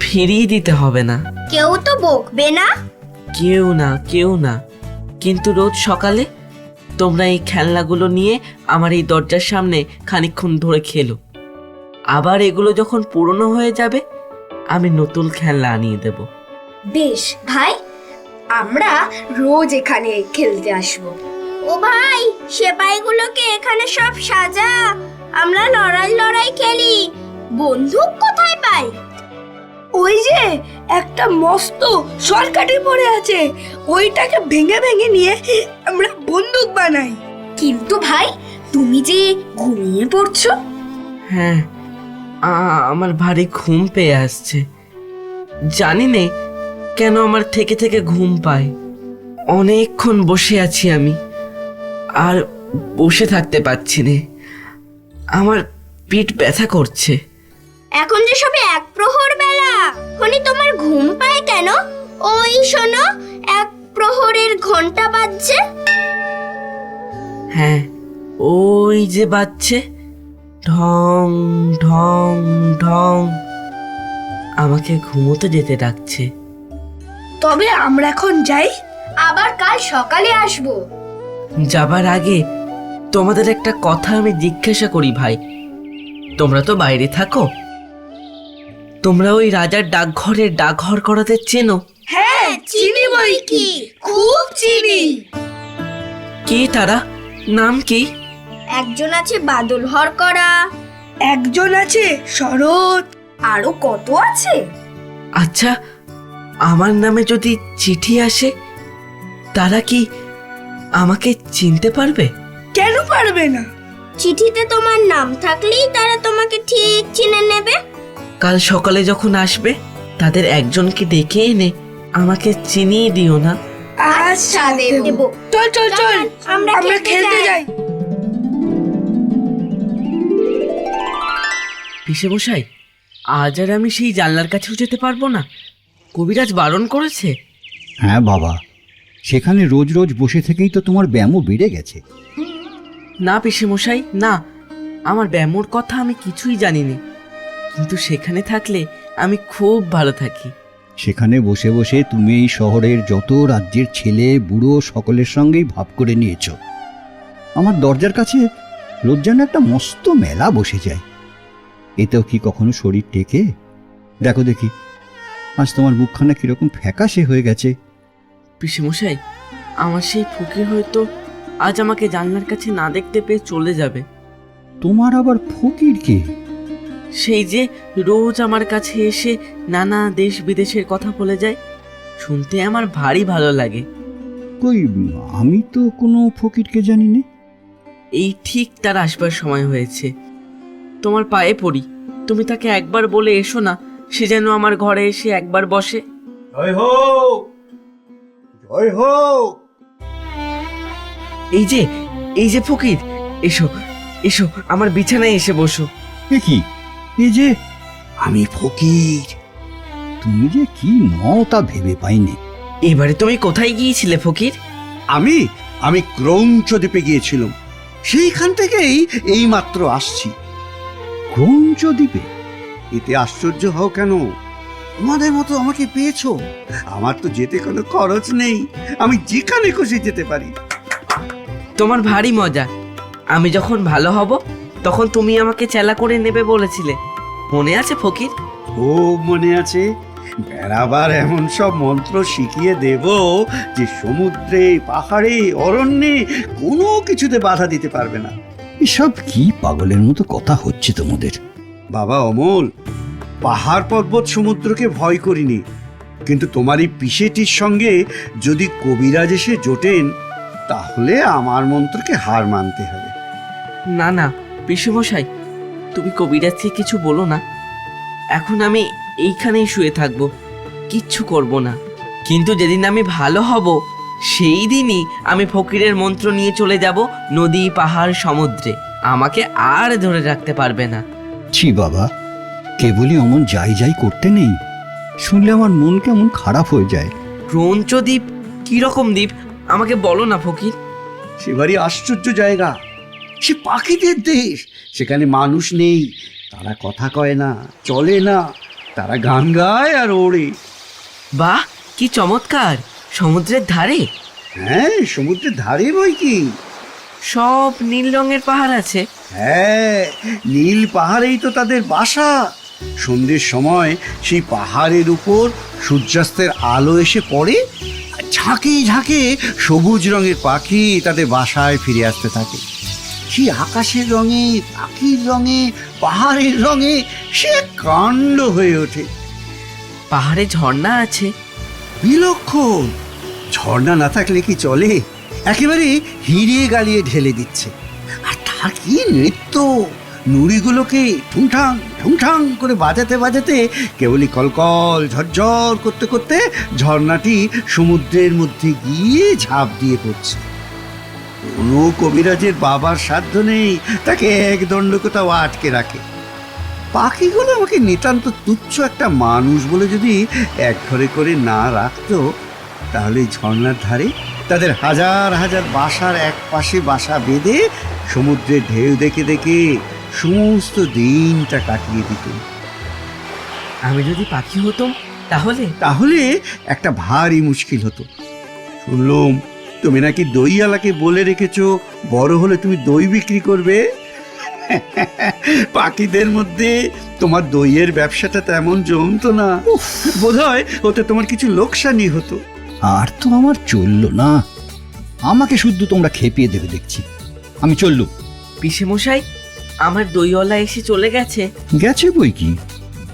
ফিরিয়ে দিতে হবে না। কেউ তো বকবে না? কেউ না, কেউ না। কিন্তু রোজ সকালে তোমরা এই খেলনাগুলো নিয়ে আমার এই দরজার সামনে খানিকক্ষণ ধরে খেলো। আবার এগুলো যখন পুরনো হয়ে যাবে, আমি নতুন খেলনা আনিয়ে দেব। বেশ ভাই, আমরা রোজ এখানে খেলতে আসবো। ও ভাই, সেপাইগুলোকে এখানে সব সাজা, আমরা লড়াই লড়াই খেলি। বন্দুক কোথায় পাই? ওই যে একটা মস্ত সরকাটি পড়ে আছে, ওইটাকে ভেঙে ভেঙে নিয়ে আমরা বন্দুক বানাই। কিন্তু ভাই, তুমি যে ঘুমিয়ে পড়ছো। হ্যাঁ, আমার ভারী ঘুম পেয়ে আসছে। জানি নে কেন আমার থেকে থেকে ঘুম পায়। অনেকক্ষণ বসে আছি আমি, আর বসে থাকতে পারছি না, আমার পিঠ ব্যথা করছে। এখন যে সবে 1 প্রহর বেলা, এখনই তোমার ঘুম পায় কেন? ওই শোনো, 1 প্রহরের ঘন্টা বাজছে? হ্যাঁ, ওই যে বাজছে, ঢং ঢং ঢং, আমাকে ঘুমোতে যেতে ডাকছে। তবে আমরা এখন যাই। আবার কাল সকালে আসবো। যাবার আগে তোমাদের একটা কথা আমি জিজ্ঞাসা করি ভাই, তোমরা তো বাইরে থাকো, তোমরা ওই রাজার ডাকঘরের ডাকঘর করাতে চেনো? হ্যাঁ, চিনি বই কি, খুব চিনি। কে তারা? নাম কি? একজন আছে বাদল হরকরা, একজন আছে শরৎ, আরো কত আছে। আচ্ছা, আমার নামে যদি চিঠি আসে, তারা কি আমাকে চিনতে পারবে? কেন পারবে না? চিঠিতে তোমার নাম থাকলেই তারা তোমাকে ঠিক চিনে নেবে। কাল সকালে যখন আসবে, তাদের একজনকে ডেকে এনে আমাকে চিনিয়ে দিও না। আচ্ছা দেব। চল চল চল, আমরা আমরা খেলতে যাই। পিসেমশাই, আজ আর আমি সেই জানলার কাছেও যেতে পারবো না, কবিরাজ বারণ করেছে। হ্যাঁ বাবা, সেখানে রোজ রোজ বসে থেকেই তো তোমার ব্যায়ামও বেড়ে গেছে। না পিসেমশাই, না, আমার ব্যামোর কথা আমি কিছুই জানি না, কিন্তু সেখানে থাকলে আমি খুব ভালো থাকি। সেখানে বসে বসে তুমি এই শহরের যত রাজ্যের ছেলে বুড়ো সকলের সঙ্গেই ভাব করে নিয়েছ। আমার দরজার কাছে রোজ যেন একটা মস্ত মেলা বসে যায়। এতেও কি কখনো শরীর টেকে? দেখো দেখি, আজ তোমার মুখখানা কিরকম ফ্যাকাশে হয়ে গেছে। পিসেমশাই, আমার সেই ফকির হয়তো আজ আমাকে জানলার কাছে না দেখতে পেয়ে চলে যাবে। তোমার আবার ফকির কে? সেই যে রোজ আমার কাছে এসে নানা দেশ বিদেশের কথা বলে যায়, শুনতে আমার ভারী ভালো লাগে। কই, আমি তো কোনো ফকিরকে জানি না। এই ঠিক তার আসবার সময় হয়েছে। তোমার পায়ে পড়ি, তুমি তাকে একবার বলে এসো না, সে যেন আমার ঘরে এসে একবার বসে। জয় হোক, জয় হোক। এই যে ফকির, এসো এসো, আমার বিছানায় এসে বসো। এ কি, এ যে আমি ফকির। তুমি যে কি নও তা ভেবে পাইনি। এবারে তুমি কোথায় গিয়েছিলে ফকির? আমি আমি ক্রৌঞ্চ দ্বীপে গিয়েছিলাম, সেইখান থেকেই এই মাত্র আসছি। ক্রৌঞ্চ দ্বীপে? এতে আশ্চর্য হও কেন? তোমাদের মতো আমাকে পেয়েছো। আমার তো যেতে কোনো খরচ নেই, আমি যেখানে খুশি যেতে পারি। তোমার ভারী মজা। আমি যখন ভালো হব তখন তুমি আমাকে চেলা করে নেবে বলেছিলে, মনে আছে ফকির? খুব মনে আছে। বেড়াবার এমন সব মন্ত্র শিখিয়ে দেব যে সমুদ্রে, পাহাড়ে, অরণ্যে কোনো কিছুতে বাধা দিতে পারবে না। এসব কি পাগলের মতো কথা হচ্ছে তোমাদের? বাবা অমল, পাহাড় পর্বত সমুদ্রকে ভয় করিনি, কিন্তু তোমার এই পিসেটির সঙ্গে যদি কবিরাজ এসে জোটেন, তাহলে আমার মন্ত্রকে হার মানতে হবে। না না পিসেমশাই, তুমি কবিরাজকে কিছু বলো না। এখন আমি এইখানেই শুয়ে থাকবো, কিচ্ছু করব না। কিন্তু যেদিন আমি ভালো হব, সেই দিনই আমি ফকিরের মন্ত্র নিয়ে চলে যাব নদী, পাহাড়, সমুদ্রে। আমাকে আর ধরে রাখতে পারবে না। ছি বাবা, কেবলই অমন যাই যাই করতে নেই। শুনলে আমার মন কেমন খারাপ হয়ে যায়। ক্রৌঞ্চ দ্বীপ কিরকম দ্বীপ আমাকে বলো না ফকির। সে ভারী আশ্চর্য জায়গা, সে পাখিদের দেশ। সেখানে মানুষ নেই, তারা কথা কয় না, চলে না, তারা গান গায় আর ওড়ে। বাহ, কি চমৎকার! সমুদ্রের ধারে? হ্যাঁ, সমুদ্রের ধারে বই কি। সব নীল রঙের পাহাড় আছে? হ্যাঁ, নীল পাহাড়েই তো তাদের বাসা। সন্ধ্যের সময় সেই পাহাড়ের উপর সূর্যাস্তের আলো এসে পড়ে, ঝাঁকে ঝাঁকে সবুজ রঙের পাখি তাদের বাসায় ফিরে আসতে থাকে। সেই আকাশের রঙে, পাখির রঙে, পাহাড়ের রঙে সে কাণ্ড হয়ে ওঠে। পাহাড়ে ঝর্ণা আছে? বিলক্ষণ! ঝর্ণা না থাকলে কি চলে? একেবারে হিরে গালিয়ে ঢেলে দিচ্ছে। আর তার কি নৃত্য! নুড়িগুলোকে ঠুংঠাং ঠুংঠাং করে বাজাতে বাজাতে কেবলই কলকল ঝরঝর করতে করতে ঝর্ণাটি সমুদ্রের মধ্যে গিয়ে ঝাঁপ দিয়ে পড়ছে। কোনো কবিরাজের বাবার সাধ্য নেই তাকে এক দণ্ড কোথাও আটকে রাখে। পাখিগুলো আমাকে নিতান্ত তুচ্ছ একটা মানুষ বলে যদি এক ঘরে করে না রাখতো, তাহলে এই ঝর্ণার ধারে তাদের হাজার হাজার বাসার এক পাশে বাসা বেঁধে সমুদ্রের ঢেউ দেখে দেখে সমস্ত দিনটা কাটিয়ে দিত। আমি যদি পাখি হতাম তাহলে? তাহলে একটা ভারী মুশকিল হতো। শুনলাম তুমি নাকি দইওয়ালাকে বলে রেখেছো বড় হলে তুমি দই বিক্রি করবে। পাখিদের মধ্যে তোমার দইয়ের ব্যবসাটা তেমন জমতো না, বোধহয় ওতে তোমার কিছু লোকসানই হতো। আর তো আমার চললো না, আমাকে শুদ্ধ তোমরা খেপিয়ে দেবে দেখছি। আমি চললুম। পিসেমশাই, আমার দইওয়ালা এসে চলে গেছে। গেছে বই কি,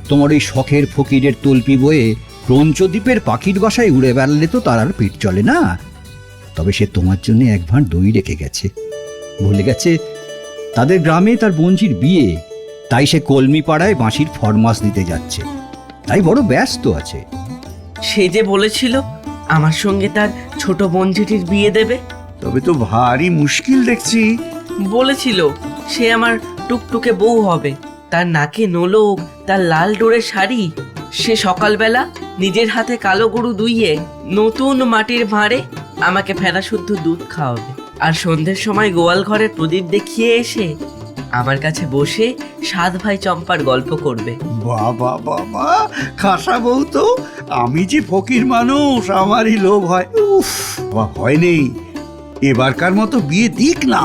তোমার এই শখের ফকিরের তল্পি বয়ে পঞ্চদ্বীপের পাখির বাসায় উড়ে বেড়ালে তো তার আর পেট চলে না। তবে সে তোমার জন্য এক ভাঁড় দই রেখে গেছে। বলে গেছে তাদের গ্রামে তার বোনঝির বিয়ে, তাই সে কলমি পাড়ায় বাঁশির ফরমাস দিতে যাচ্ছে, তাই বড় ব্যস্ত আছে। সে যে বলেছিল আমার সঙ্গে তার ছোট বোনঝিটির বিয়ে দেবে। তবে তো ভারী মুশকিল দেখছি। বলেছিল সে আমার টুকটুকে বউ হবে, তার নাকে নোলক, তার লাল ডোরের শাড়ি। সে সকালবেলা নিজের হাতে কালো গরু দুইয়ে নতুন মাটির ভাঁড়ে আমাকে ফেনা শুদ্ধ দুধ খাওয়াবে, আর সন্ধ্যের সময় গোয়াল ঘরের প্রদীপ দেখিয়ে এসে আমার কাছে বসে 7 ভাই চম্পার গল্প করবে। বাবা বাবা, খাসা বউ তো। আমি যে ফকির মানুষ, আমারই লোভ হয়। উফ, ভয় নেই, এবারকার মতো বিয়ে দিক না।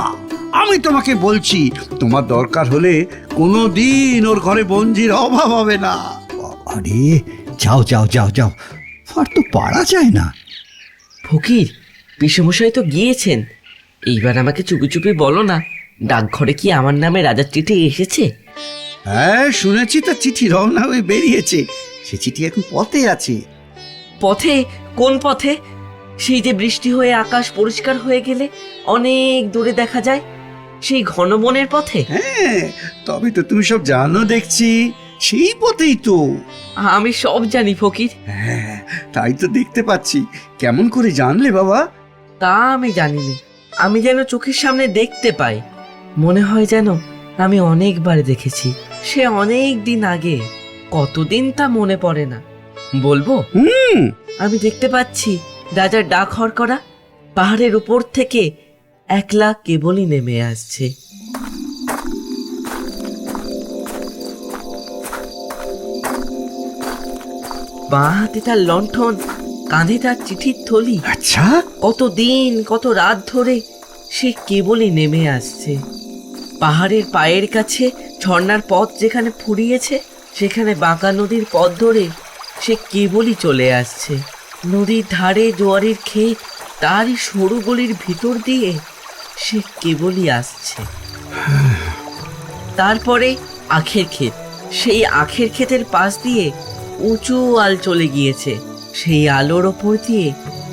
আমি তোমাকে বলছি, তোমার দরকার হলে কোনো দিন ওর ঘরে বঞ্জির অভাব হবে না। আরে যাও যাও যাও যাও, আর তো পারা যায় না। ফকির, পিসেমশাই তো গিয়েছেন, এইবার আমাকে চুপি চুপি বলো না, ডাকঘরে কি আমার নামে রাজার চিঠি এসেছে? হ্যাঁ, শুনেছি তার চিঠি রওনা হয়ে বেরিয়েছে। সে চিঠি এখন পথে আছে। পথে? কোন পথে? সেই যে বৃষ্টি হয়ে আকাশ পরিষ্কার হয়ে গেলে অনেক দূরে দেখা যায়, সেই ঘন বনের পথে? হ্যাঁ, তবে তো তুমি সব জানো দেখছি। সেই পথেই তো। আমি সব জানি ফকির। হ্যাঁ, তাই তো দেখতে পাচ্ছি। কেমন করে জানলে বাবা? তা আমি জানিনি, আমি যেন চোখের সামনে দেখতে পাই। মনে হয় যেন আমি অনেকবার দেখেছি, সে অনেক দিন আগে। কতদিন তা মনে পড়ে না। বলবো? আমি দেখতে পাচ্ছি রাজার ডাক হরকরা পাহাড়ের উপর থেকে একলা কেবলই নেমে আসছে। বাঁ হাতে তার লণ্ঠন, কাঁধে তার চিঠির থলি। আচ্ছা, কত দিন কত রাত ধরে সে কেবলই নেমে আসছে। পাহাড়ের পায়ের কাছে ঝর্ণার পথ যেখানে ফুরিয়েছে, সেখানে বাঁকা নদীর পথ ধরে সে কেবলই চলে আসছে। নদীর ধারে জোয়ারের ক্ষেত, তারই সরু গলির ভিতর দিয়ে সে কেবলই আসছে। তারপরে আখের ক্ষেত, সেই আখের ক্ষেতের পাশ দিয়ে উঁচু আল চলে গিয়েছে, সেই আলোর ওপর দিয়ে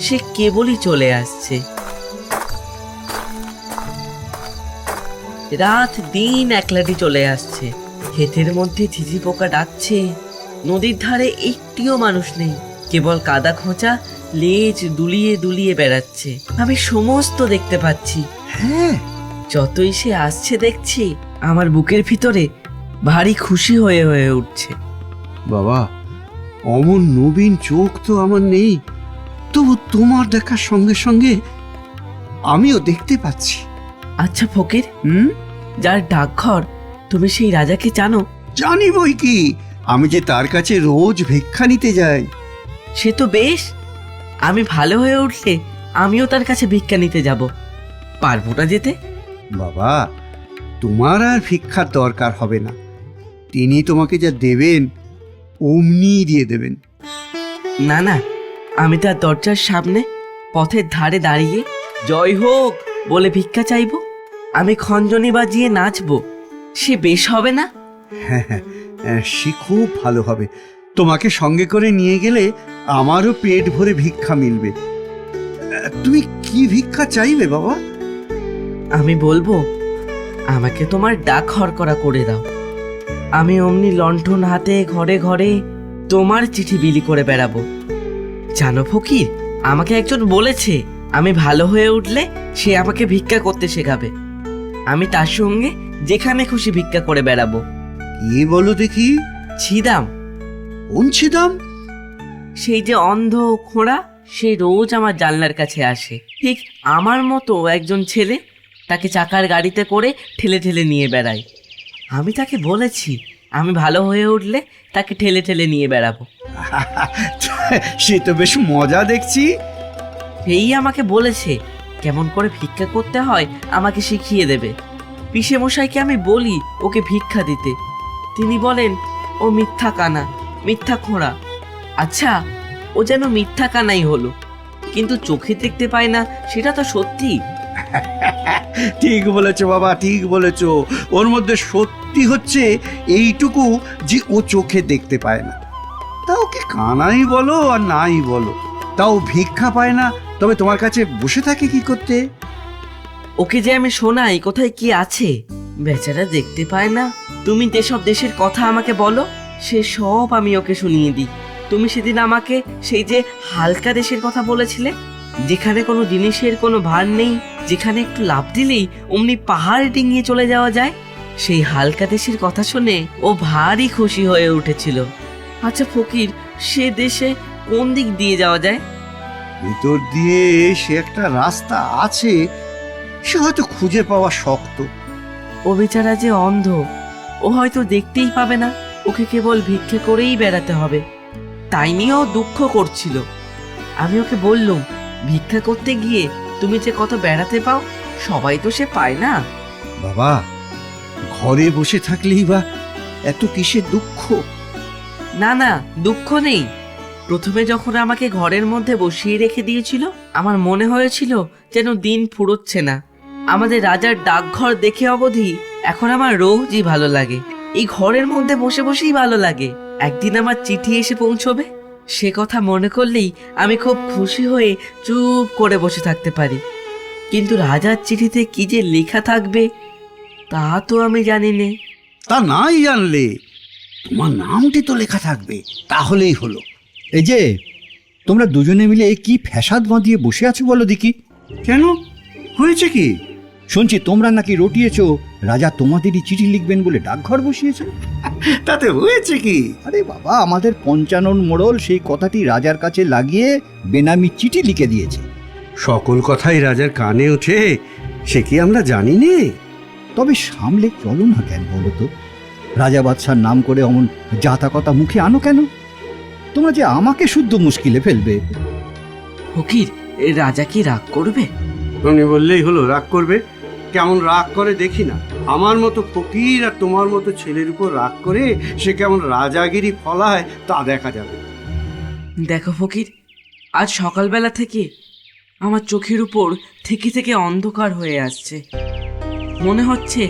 সে কেবলই চলে আসছে। রাত দিন একলাটি চলে আসছে। ক্ষেতের মধ্যে ঝিঝি পোকা ডাকছে। নদীর ধারে একটিও মানুষ নেই, কেবল কাদা খোঁচা লেজ দুলিয়ে দুলিয়ে বেড়াচ্ছে। আমি সমস্ত দেখতে পাচ্ছি। হ্যাঁ, যতই সে আসছে দেখছি, আমার বুকের ভিতরে ভারী খুশি হয়ে হয়ে উঠছে। বাবা, অমন নবীন চোখ তো আমার নেই, তবু তোমার দেখার সঙ্গে সঙ্গে আমিও দেখতে পাচ্ছি। আচ্ছা ফকির, যার ডাকঘর, তুমি সেই রাজাকে জানো? জানি বই কি, আমি যে তার কাছে রোজ ভিক্ষা নিতে যাই। সে তো বেশ, আমি ভালো হয়ে উঠলে আমিও তার কাছে ভিক্ষা নিতে যাব। পারবো না যেতে? বাবা, তোমার আর ভিক্ষার দরকার হবে না। তিনি তোমাকে যা দেবেন অমনি দিয়ে দেবেন। না না, আমি তার দরজার সামনে পথের ধারে দাঁড়িয়ে জয় হোক বলে ভিক্ষা চাইব। আমি খঞ্জনি বাজিয়ে নাচবো, সে বেশ হবে না? হ্যাঁ হ্যাঁ, সে খুব ভালো হবে। তোমাকে সঙ্গে করে নিয়ে গেলে আমারও পেট ভরে ভিক্ষা মিলবে। তুমি কি ভিক্ষা চাইবে বাবা? আমি বলবো, আমাকে তোমার ডাক হরকরা করে দাও। আমি অমনি লণ্ঠন হাতে ঘরে ঘরে তোমার চিঠি বিলি করে বেড়াবো। জানো ফকির, আমাকে একজন বলেছে আমি ভালো হয়ে উঠলে সে আমাকে ভিক্ষা করতে শেখাবে। আমি তার সঙ্গে যেখানে খুশি ভিক্ষা করে বেড়াবো। কি বলো দেখি? ছিদাম। কোন ছিদাম? সেই যে অন্ধ খোঁড়া, সে রোজ আমার জানলার কাছে আসে, ঠিক আমার মতো একজন ছেলে তাকে চাকার গাড়িতে করে ঠেলে ঠেলে নিয়ে বেড়ায়। আমি তাকে বলেছি আমি ভালো হয়ে উঠলে তাকে ঠেলে ঠেলে নিয়ে বেড়াবো। সে তো বেশ মজা দেখছি। সেই আমাকে বলেছে কেমন করে ভিক্ষা করতে হয় আমাকে শিখিয়ে দেবে। পিসে মশাইকে আমি বলি ওকে ভিক্ষা দিতে, তিনি বলেন ও মিথ্যা কানা, মিথ্যা খোঁড়া। আচ্ছা, ও যেন মিথ্যা কানাই হলো, কিন্তু চোখে দেখতে পায় না সেটা তো সত্যি। ঠিক বলেছো বাবা, ঠিক বলেছো। ওর মধ্যে সত্যি হচ্ছে এইটুকু যে ও চোখে দেখতে পায় না। তা ওকে কানাই বলো আর নাই বলো, তাও ভিক্ষা পায় না, তবে তোমার কাছে বসে থাকে কি করতে? ওকে যে আমি শোনাই কোথায় কি আছে, বেচারা দেখতে পায় না। তুমি যেসব দেশের কথা আমাকে বলো সে সব আমি ওকে শুনিয়ে দিই। তুমি সেদিন আমাকে সেই যে হালকা দেশের কথা বলেছিলে, যেখানে কোনো জিনিসের কোনো ভার নেই, যেখানে একটু লাফ দিলেই অমনি পাহাড় ডিঙিয়ে চলে যাওয়া যায়, সেই হালকা দেশের কথা শুনে ও ভারী খুশি হয়ে উঠেছিল। আচ্ছা ফকির, সে দেশে কোন দিক দিয়ে যাওয়া যায়? ভিতর দিয়ে সে একটা রাস্তা আছে, সে হয়তো খুঁজে পাওয়া শক্ত। ও বেচারা যে অন্ধ, ও হয়তো দেখতেই পাবে না, ওকে কেবল ভিক্ষে করেই বেড়াতে হবে। তাই নিয়েও দুঃখ করছিল। আমি ওকে বললুম, ভিক্ষা করতে গিয়ে তুমি যে কত বেড়াতে পাও, সবাই তো সে পায় না। বাবা, ঘরে বসে থাকলেই বা এত কিসের দুঃখ? না না, দুঃখ নেই। প্রথমে যখন আমাকে ঘরের মধ্যে বসিয়ে রেখে দিয়েছিল, আমার মনে হয়েছিল যেন দিন ফুরোচ্ছে না। আমাদের রাজার ডাকঘর দেখে অবধি এখন আমার রোজই ভালো লাগে। এই ঘরের মধ্যে বসে বসেই ভালো লাগে। একদিন আমার চিঠি এসে পৌঁছবে, সে কথা মনে করলেই আমি খুব খুশি হয়ে চুপ করে বসে থাকতে পারি। কিন্তু রাজার চিঠিতে কি যে লেখা থাকবে তা তো আমি জানি নে। তা নাই জানলে তোমার নামটি তো লেখা থাকবে, তাহলেই হলো। এই যে তোমরা দুজনে মিলে কি ফ্যাসাদ বাঁধিয়ে বসে আছো বলো দেখি। কেন, হয়েছে কি? শুনছি তোমরা নাকি রটিয়েছো রাজা তোমাদেরই চিঠি লিখবেন বলে ডাকঘর বসিয়েছে। তাতে হয়েছে কি? আরে বাবা, আমাদের পঞ্চানন মোড়ল সেই কথাটি রাজার কাছে লাগিয়ে বেনামি চিঠি লিখে দিয়েছে। সকল কথাই রাজার কানে ওঠে, সে কি আমরা জানি নে? তবে সামলে চলো না কেন বলো তো? রাজা বাদশার নাম করে অমন জাতা কথা মুখে আনো কেন? তোমরা যে আমাকে শুদ্ধ মুশকিলে ফেলবে। ফকির, এ রাজা কি রাগ করবে? উনি বললেই হলো রাগ করবে? কেমন রাগ করে দেখি না। আমার মতো ফকির আর তোমার মতো ছেলের উপর রাগ করে সে কেমন রাজাগিরি ফলায় তা দেখা যাবে। দেখো ফকির, আজ সকালবেলা থেকে আমার চোখের উপর থেকে থেকে অন্ধকার হয়ে আসছে। মনে হচ্ছে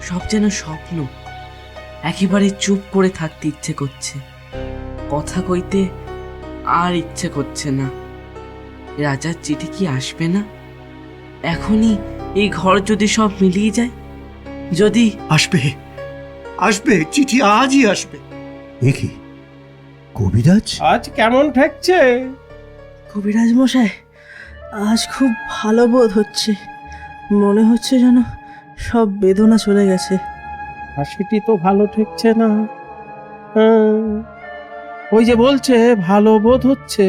সব যেন স্বপ্ন। একেবারে চুপ করে থাকতে ইচ্ছে করছে, কথা কইতে আর ইচ্ছে করছে না। রাজার চিঠি কি আসবে না? এখনই এই ঘর যদি সব মিলিয়ে যায়, যদি আসবে, আসবে, চিঠি আজই আসবে। দেখি কবিরাজ আজ কেমন ঠেকছে? কবিরাজ মশাই, আজ খুব ভালো বোধ হচ্ছে। মনে হচ্ছে যেন সব বেদনা চলে গেছে। হাসিটি তো ভালো ঠেকছে না। ওই যে বলছে ভালো বোধ হচ্ছে,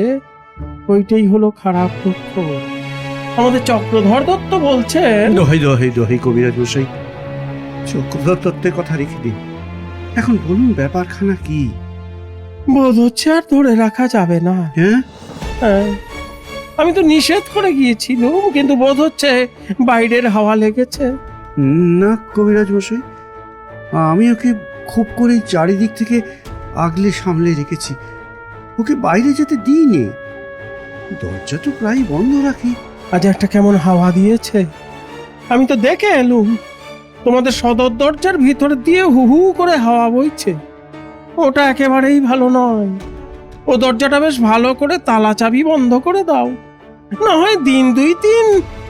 ওইটাই হলো খারাপ লক্ষণ। আমাদের চক্রধর দত্ত বলছে, দোহাই দোহাই দোহাই কবিরাজ মশাই, চক্রধর তত্ত্বের কথা রেখে দিন। এখন বলুন ব্যাপারখানা কি? বোধ হচ্ছে আর ধরে রাখা যাবে না। হ্যাঁ, আমি তো নিষেধ করে গিয়েছিলাম, কিন্তু বোধ হচ্ছে বাইরের হাওয়া লেগেছে। না কবিরাজ মশাই, আমি ওকে খুব করে চারিদিক থেকে আগলে সামলে রেখেছি। ওকে বাইরে যেতে দিইনি, দরজা তো প্রায় বন্ধ রাখি। আজ একটা কেমন হাওয়া দিয়েছে, আমি তো দেখে এলুম। তোমাদের সদর দরজার ভিতর দিয়ে হু হু করে হাওয়া বইছে। ওটা একেবারেই ভালো নয়। ও দরজাটা বেশ ভালো করে তালা চাবি বন্ধ করে দাও, না হয় দিন 2-3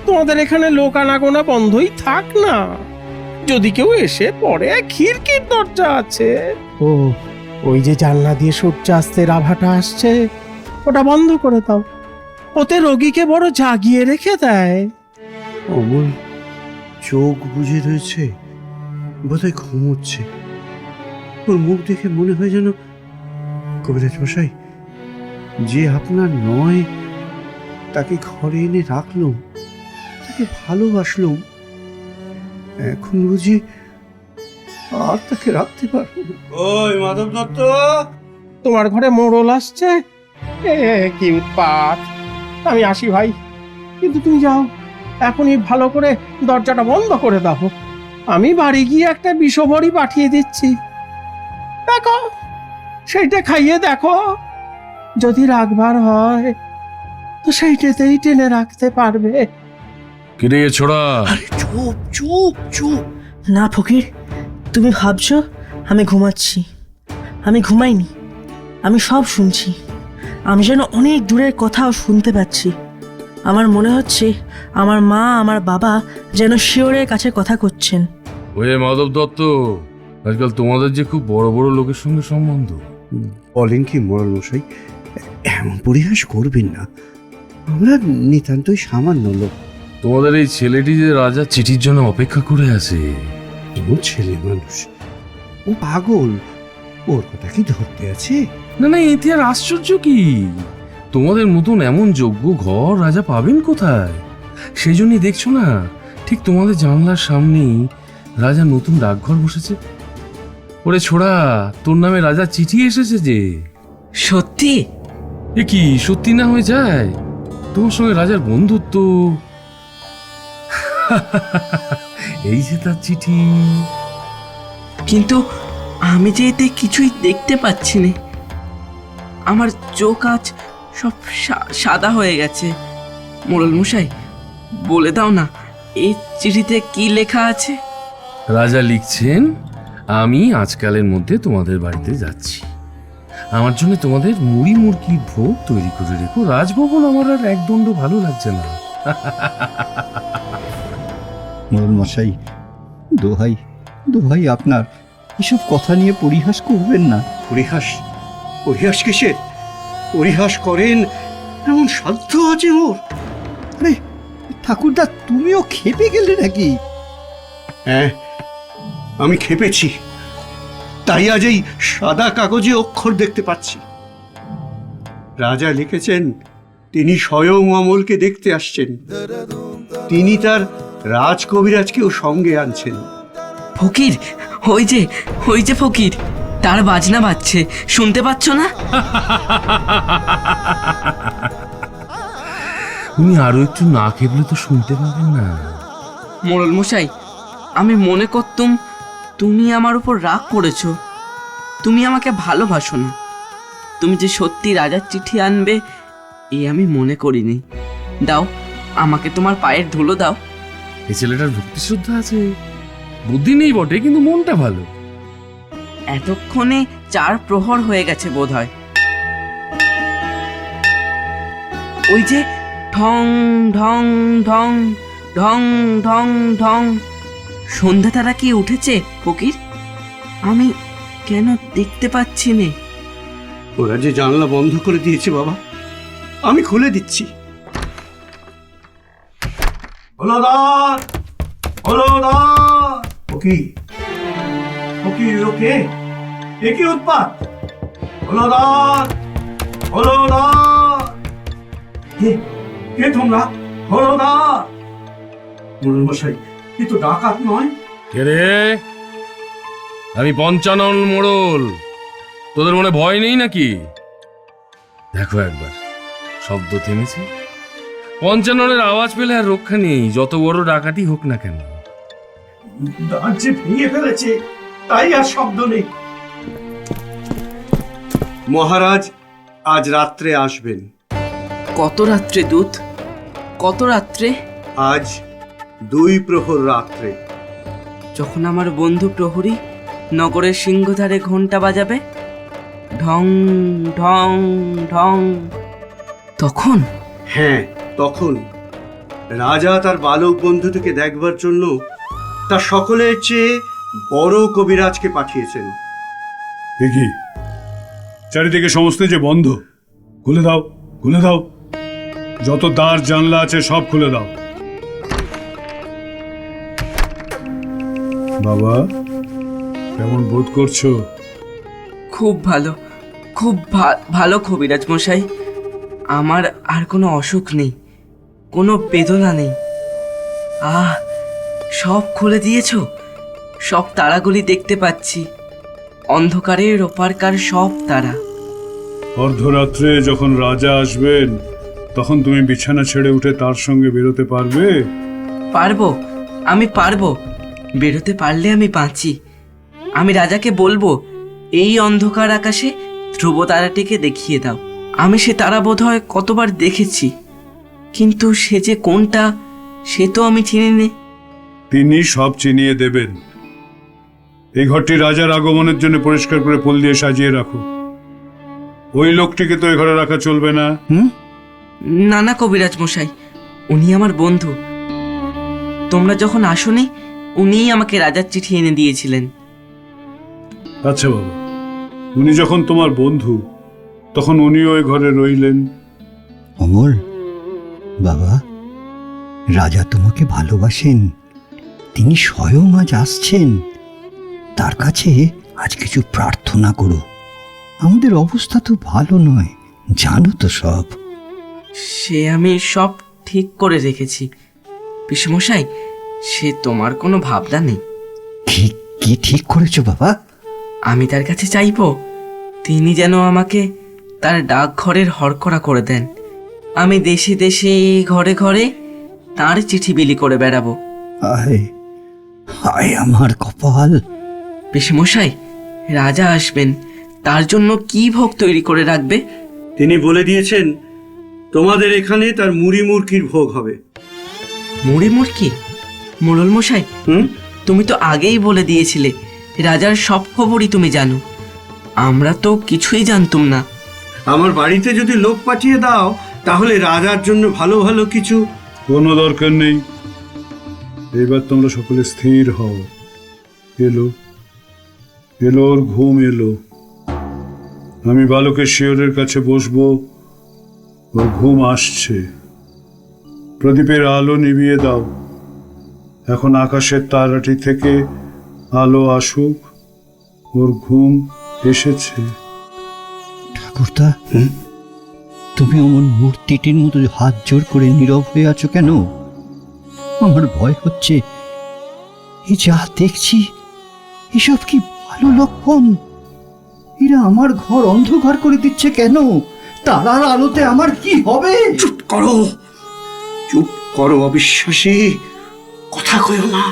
তোমাদের এখানে লোক আনাগোনা বন্ধই থাক না। যদি কেউ এসে পড়ে, খিড়কির দরজা আছে। ও, ওই যে জানলা দিয়ে সূর্যাস্তের আভাটা আসছে, ওটা বন্ধ করে দাও। ওতে রোগীকে বড় জাগিয়ে রেখে দেয়। অমল চোখ বুজে রয়েছে, বোধহয় ঘুমোচ্ছে। ওর মুখ দেখে মনে হয় যেন কবিরাজ মশাই, যে আপনার নয় তাকে ঘরে এনে রাখলাম, তাকে ভালোবাসলাম, এখন বুঝি আর তাকে রাখতে পারবো না। ওই মাধব দত্ত, তোমার ঘরে মোড়ল আসছে? কি উৎপাত! আমি আসি ভাই, কিন্তু তুমি যাও, এখনই ভালো করে দরজাটা বন্ধ করে দাও। আমি বাড়ি গিয়ে একটা বিষবড়ি পাঠিয়ে দিচ্ছি, দেখো সেইটা খাইয়ে দেখো, যদি রাখবার হয় তো সেইটাতেই টেনে রাখতে পারবে। কিরে ছোড়া, আরে চুপ চুপ চুপ! না ফকির, তুমি ভাবছো আমি ঘুমাচ্ছি? আমি ঘুমাইনি, আমি সব শুনছি। আমি যেন অনেক দূরের কথাও শুনতে পাচ্ছি। আমার মনে হচ্ছে আমার মা আমার বাবা যেন শিওরের কাছে কথা করছেন। ওয়ে মাধব দত্ত, আজকাল তোমাদের যে খুব বড় বড় লোকের সঙ্গে সম্বন্ধ। বলেন কি মোড়ল মশাই, এমন পরিহাস করবেন না, আমরা নিতান্তই সামান্য লোক। তোমাদের এই ছেলেটি যে রাজা চিঠির জন্য অপেক্ষা করে আছে। ও ছেলে মানুষ, ও পাগল, ওর কথা কি ধরতে আছে? না না, এতে আর আশ্চর্য কি? তোমাদের মতন এমন যোগ্য ঘর রাজা পাবেন কোথায়? সেই জন্যই দেখছো না, ঠিক তোমাদের জানলার সামনেই রাজা নতুন ডাকঘর বসেছে। ওরে ছোড়া, তোর নামে রাজা চিঠি এসেছে যে। সত্যি? এ কি সত্যি না হয়ে যায়? তোমার সঙ্গে রাজার বন্ধুত্ব। এই যে তার চিঠি। কিন্তু আমি যে এতে কিছুই দেখতে পাচ্ছি না। আমার চোখ আজ সব সাদা হয়ে গেছে। মোড়ল মশাই, বলে দাও না, এই চিঠিতে কি লেখা আছে? রাজা লিখছেন, আমি আজকালের মধ্যে তোমাদের বাড়িতে যাচ্ছি। আমার জন্য তোমাদের মুড়ি মুরগির ভোগ তৈরি করে রেখো। রাজভবন আমার আর একদণ্ড ভালো লাগছে না। মোড়ল মশাই, দোহাই দোহাই আপনার, এসব কথা নিয়ে পরিহাস করবেন না। পরিহাস? পরিহাস কিসের? পরিহাস করেন এমন সাধ্য আছে ওর? আরে ঠাকুরদা, তুমিও খেপে গেলে নাকি? হ্যাঁ, আমি খেপেছি, তাই আজ এই সাদা কাগজে অক্ষর দেখতে পাচ্ছি। রাজা লিখেছেন তিনি স্বয়ং অমলকে দেখতে আসছেন, তিনি তার রাজকবিরাজকেও সঙ্গে আনছেন। ফকির, ওই যে ফকির, তার বাজনা বাজছে, শুনতে পাচ্ছ না? তুমি আরো একটু না খেপলে তো শুনতে পাবেন না। মোড়ল মশাই, আমি মনে করতুম তুমি আমার উপর রাগ করেছ। তুমি আমাকে ভালোবাসো না। তুমি যে সত্যি রাজার চিঠি আনবে এই আমি মনে করিনি। দাও, আমাকে তোমার পায়ের ধুলো দাও। এই ছেলেটার ভক্তি শ্রদ্ধা আছে, বুদ্ধি নেই বটে, কিন্তু মনটা ভালো। এতক্ষণে 4 প্রহর হয়ে গেছে বোধ হয়। ওই যে ঢং ঢং ঢং ঢং ঢং ঢং, সন্ধ্যা তারা কি উঠেছে ফকির? আমি কেন দেখতে পাচ্ছি না? ওরা যে জানলা বন্ধ করে দিয়েছে বাবা, আমি খুলে দিচ্ছি। হলদার, হলদার! ফকির, ফকির ওকে, এ কি উৎপাত? হলদার, হলদার! কে তোমরা? হলদার! মোড়ল মশাই, এ তো ডাকাত নয়। কে রে? আমি পঞ্চানন মোড়ল। তোদের মনে ভয় নেই নাকি? দেখো একবার, শব্দ থেমেছে। পঞ্চাননের আওয়াজ পেলে আর রক্ষা নেই, যত বড় ডাকাতি হোক না কেন। যে ভেঙে ফেলেছে, তাই আর শব্দ নেই। মহারাজ আজ রাত্রে আসবেন। কত রাত্রে দূত? কত রাত্রে? আজ 2 প্রহর রাত্রে। যখন আমার বন্ধু প্রহরী নগরের সিংহদ্বারে ঘণ্টা বাজাবে, ঢং ঢং ঢং, তখন? হ্যাঁ, তখন রাজা তার বালক বন্ধুটিকে দেখবার জন্য তার সকলের চেয়ে বড় কবিরাজকে পাঠিয়েছেন। দেখি, চারিদিকে সমস্ত যে বন্ধ, খুলে দাও, খুলে দাও, যত দ্বার জানলা আছে সব খুলে দাও। বাবা, কেমন বোধ করছো? খুব ভালো, খুব ভালো কবিরাজ মশাই। আমার আর কোনো অসুখ নেই, কোনো বেদনা নেই। আহ, সব খুলে দিয়েছো, সব তারাগুলি দেখতে পাচ্ছি, অন্ধকারের ওপারকার সব তারা। অর্ধরাত্রে যখন রাজা আসবেন তখন তুমি বিছানা ছেড়ে উঠে তার সঙ্গে বেরোতে পারবে? পারবো, আমি পারবো। বেরোতে পারলে আমি বাঁচি। আমি রাজাকে বলবো, এই অন্ধকার আকাশে ধ্রুব তারাটিকে দেখিয়ে দাও। আমি সে তারা বোধহয় কতবার দেখেছি, কিন্তু সে যে কোনটা সে তো আমি চিনি নে। তিনি সব চিনিয়ে দেবেন। এই ঘরটি রাজার আগমনের জন্য পরিষ্কার করে ফুল দিয়ে সাজিয়ে রাখো। ওই লোকটিকে তো এ ঘরে রাখা চলবে না। না না কবিরাজ মশাই, উনি আমার বন্ধু। তোমরা যখন আসোনি উনিই আমাকে রাজার চিঠি এনে দিয়েছিলেন। আচ্ছা বাবা, উনি যখন তোমার বন্ধু তখন উনিও ওই ঘরে রইলেন। অমল বাবা, রাজা তোমাকে ভালোবাসেন, তিনি স্বয়ং আজ আসছেন। তার কাছে আজ কিছু প্রার্থনা করো। আমাদের অবস্থা তো ভালো নয়, জানো তো সব। সে আমি সব ঠিক করে রেখেছি পিসমশাই, সে তোমার কোনো ভাবনা নেই। কি কি ঠিক করেছো বাবা? আমি তার কাছে চাইবো তিনি যেন আমাকে তার ডাকঘরের হরকরা করে দেন। আমি দেশে দেশে ঘরে ঘরে তার চিঠি বিলি করে বেড়াবো। হায় হায় আমার কপাল। পিসমশাই, রাজা আসবেন, তার জন্য কি ভোগ তৈরি করে রাখবে? তিনি বলে দিয়েছেন তোমাদের এখানে তার মুড়ি মুরকির ভোগ হবে। মুড়ি মুরকি? মোড়ল মশাই, তুমি তো আগেই বলে দিয়েছিলে রাজার সব খবরই তুমি জানো। আমরা তো কিছুই জানতুম না। আমার বাড়িতে যদি লোক পাঠিয়ে দাও তাহলে রাজার জন্য ভালো ভালো কিছু। কোনো দরকার নেই, এবার তোমরা সকলে স্থির হও। এলো এলো ওর ঘুম এলো। আমি বালকের শিয়রের কাছে বসবো, ওর ঘুম আসছে। প্রদীপের আলো নিভিয়ে দাও। এখন আকাশের তারাটি থেকে আলো আসুক, ওর ঘুম এসেছে। ঠাকুরদা, তুমি অমন মূর্তিটির মতো হাত জোর করে নীরব হয়ে আছো কেন? আমার ভয় হচ্ছে। এই যা দেখছি এসব কি ভালো লক্ষণ? এরা আমার ঘর অন্ধকার করে দিচ্ছে কেন? তারার আলোতে আমার কি হবে? চুপ করো, চুপ করো অবিশ্বাসী, কথা কইও না।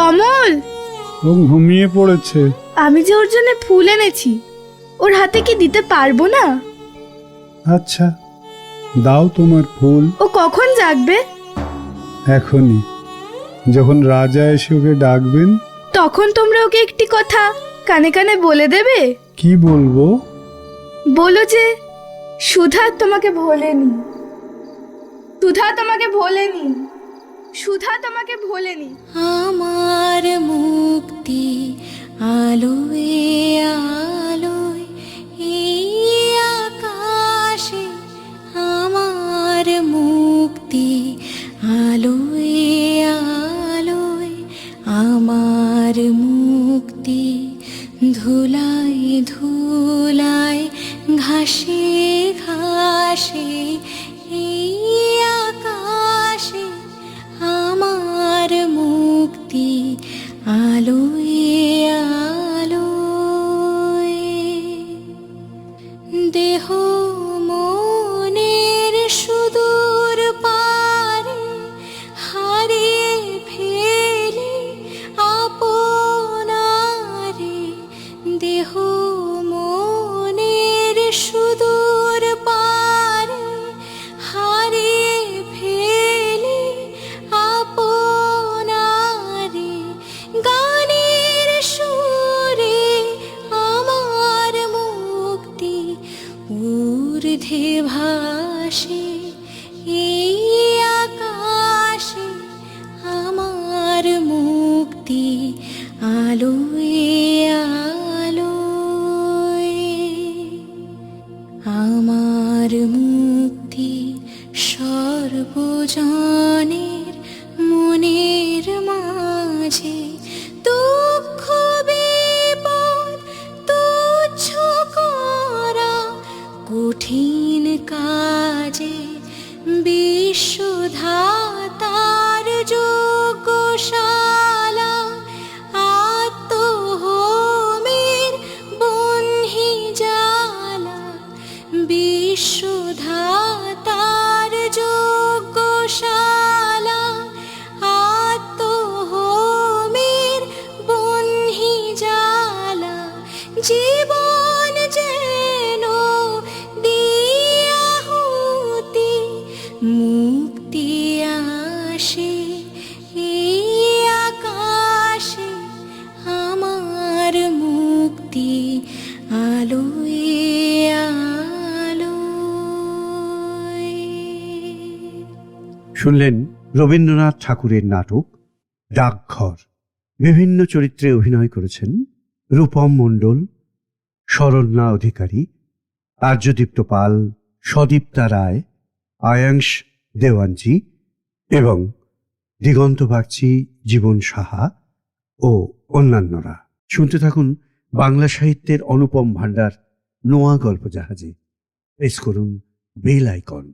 অমল, ও ঘুমিয়ে পড়েছে। আমি যে ওর জন্য ফুল এনেছি, ওর হাতে কি দিতে পারবো না? আচ্ছা, দাও তোমার ফুল। ও কখন জাগবে? এখনই, যখন রাজা এসে ওকে ডাকবেন। তখন তোমরা ওকে একটি কথা কানে কানে বলে দেবে। কি বলবো? বলো যে সুধা তোমাকে ভোলেনি, সুধা তোমাকে ভোলেনি, সুধা তোমাকে ভোলেনি। আমার মুক্তি আলোয় আলোয় এই আকাশে, আমার মুক্তি আলোয় আলোয়, আমার মুক্তি ধুলায় ধুলায় ঘাসে ঘাসে এই আকাশে, আমার মুক্তি আলোয় আলোয়। দেহ মনের সুদূর পারে হারিয়ে ফেলি আপনারে, দেহ মনের সুদূর পারে হারিয়ে ফেলি আপনারে, গানের সুরে আমার মুক্তি ঊর্ধ্বে ভাসে এই আকাশে, আমার মুক্তি আলোয় আলোয়, আমার মুক্তি সর্বজনের মনের মাঝে, দুঃখ বিপদ তুচ্ছ করা কঠিন কাজে বিশ্বধাতার যোগ্যশালা আত্মহোমের বহ্নি জ্বালা, বিশ্বধাতার যোগ্যশালা আত্মহোমের বহ্নি জ্বালা, জীবন যেন দিয়াহুতি মুক্তি আসে এই আকাশে, আমার মুক্তি আলোয় আলোয়। শুনলেন রবীন্দ্রনাথ ঠাকুরের নাটক ডাকঘর। বিভিন্ন চরিত্রে অভিনয় করেছেন রূপম মণ্ডল, শরণ্যা অধিকারী, আর্যদীপ্ত পাল, সদীপ্তা রায়, আয়াংশ দেওয়ানজি এবং দিগন্ত বাগচি, জীবন সাহা ও অন্যান্যরা। শুনতে থাকুন বাংলা সাহিত্যের অনুপম ভাণ্ডার নোয়া গল্প জাহাজে। প্রেস করুন বেল আইকন।